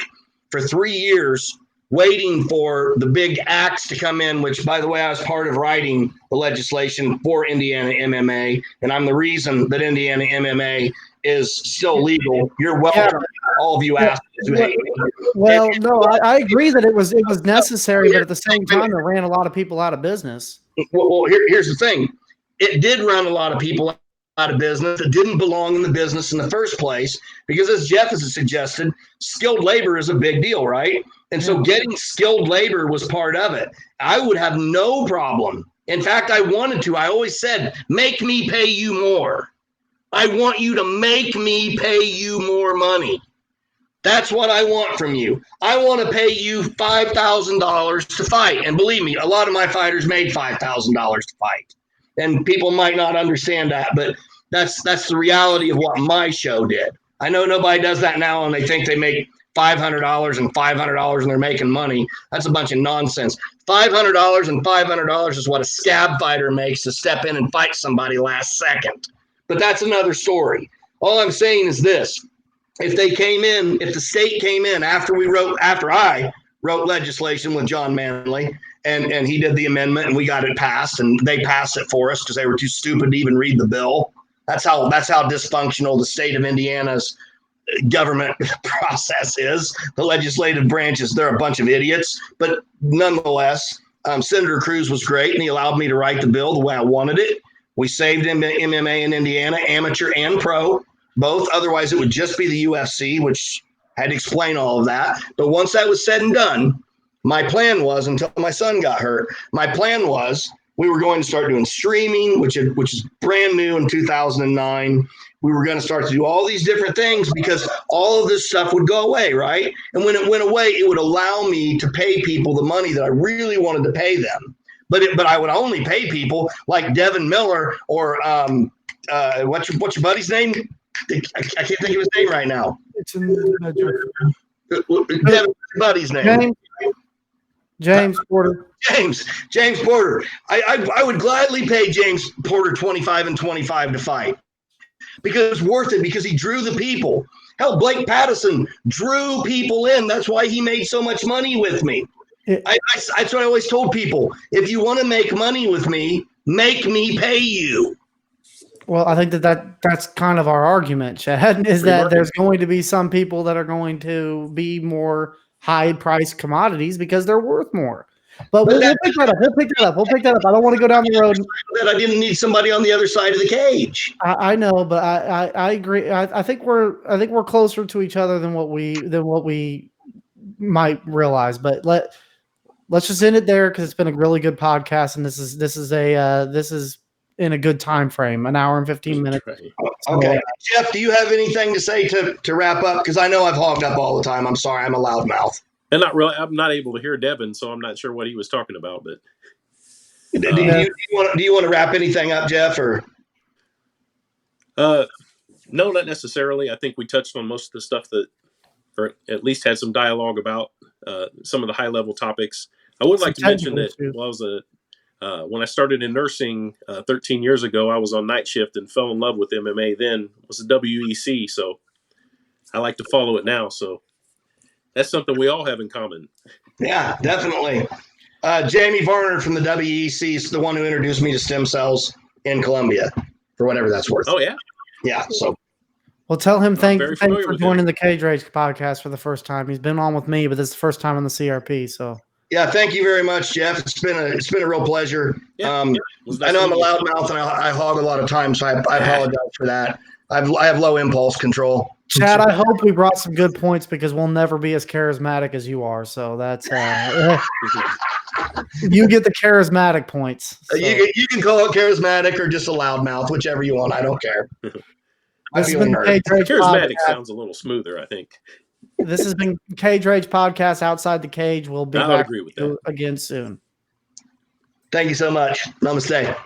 for 3 years waiting for the big axe to come in, which, by the way, I was part of writing the legislation for Indiana MMA, and I'm the reason that Indiana MMA is still legal. You're welcome, all of you assholes who hate me. Well, no, I agree that it was necessary, but at the same time, it ran a lot of people out of business. Well, here's the thing. It did run a lot of people out of business that didn't belong in the business in the first place, because as Jeff has suggested, skilled labor is a big deal, right? And so getting skilled labor was part of it. I would have no problem. In fact, I wanted to. I always said, make me pay you more. I want you to make me pay you more money. That's what I want from you. I want to pay you $5,000 to fight. And believe me, a lot of my fighters made $5,000 to fight. And people might not understand that, but that's the reality of what my show did. I know nobody does that now, and they think they make $500 and $500 and they're making money. That's a bunch of nonsense. $500 and $500 is what a scab fighter makes to step in and fight somebody last second. But that's another story. All I'm saying is this. If the state came in after I wrote legislation with John Manley and he did the amendment and we got it passed, and they passed it for us because they were too stupid to even read the bill. That's how dysfunctional the state of Indiana's government process is. The legislative branches, they're a bunch of idiots. But nonetheless, Senator Cruz was great, and he allowed me to write the bill the way I wanted it. We saved MMA in Indiana, amateur and pro, both. Otherwise, it would just be the UFC, which I had to explain all of that. But once that was said and done, my plan was, until my son got hurt, my plan was we were going to start doing streaming, which is brand new in 2009. We were going to start to do all these different things because all of this stuff would go away, right? And when it went away, it would allow me to pay people the money that I really wanted to pay them. But I would only pay people like Devin Miller or what's your buddy's name? I can't think of his name right now. It's in the Devin's buddy's name. James Porter. James Porter. I would gladly pay James Porter 25 and 25 to fight because it's worth it, because he drew the people. Hell, Blake Patterson drew people in. That's why he made so much money with me. That's what I always told people. If you want to make money with me, make me pay you. Well, I think that's kind of our argument, Chad, is that there's going to be some people that are going to be more high-priced commodities because they're worth more. But we'll pick that up. We'll pick that up. I don't want to go down the road. That I didn't need somebody on the other side of the cage. I know, but I agree. I think we're closer to each other than what we might realize. But let's just end it there because it's been a really good podcast, and this is in a good time frame, an hour and 15 minutes. Okay. Jeff, do you have anything to say to wrap up? Because I know I've hogged up all the time. I'm sorry. I'm a loudmouth. And not really. I'm not able to hear Devin, so I'm not sure what he was talking about. But do you want to wrap anything up, Jeff? Or no, not necessarily. I think we touched on most of the stuff that, or at least had some dialogue about some of the high level topics. I would like to mention that when I started in nursing 13 years ago, I was on night shift and fell in love with MMA. Then it was the WEC, so I like to follow it now. So that's something we all have in common. Yeah, definitely. Jamie Varner from the WEC is the one who introduced me to stem cells in Colombia, for whatever that's worth. Oh, yeah? Yeah, so. Well, tell him thanks for joining the Cage Rage podcast for the first time. He's been on with me, but this is the first time on the CRP, so. Yeah, thank you very much, Jeff. It's been a real pleasure. Yeah, I know I'm a loudmouth and I hog a lot of time, so I apologize for that. I have low impulse control. Chad, I hope we brought some good points because we'll never be as charismatic as you are. So that's you get the charismatic points. So. You can call it charismatic or just a loudmouth, whichever you want. I don't care. Charismatic sounds a little smoother, I think. This has been Cage Rage Podcast Outside the Cage. We'll be back agree with that. again soon. Thank you so much. Namaste.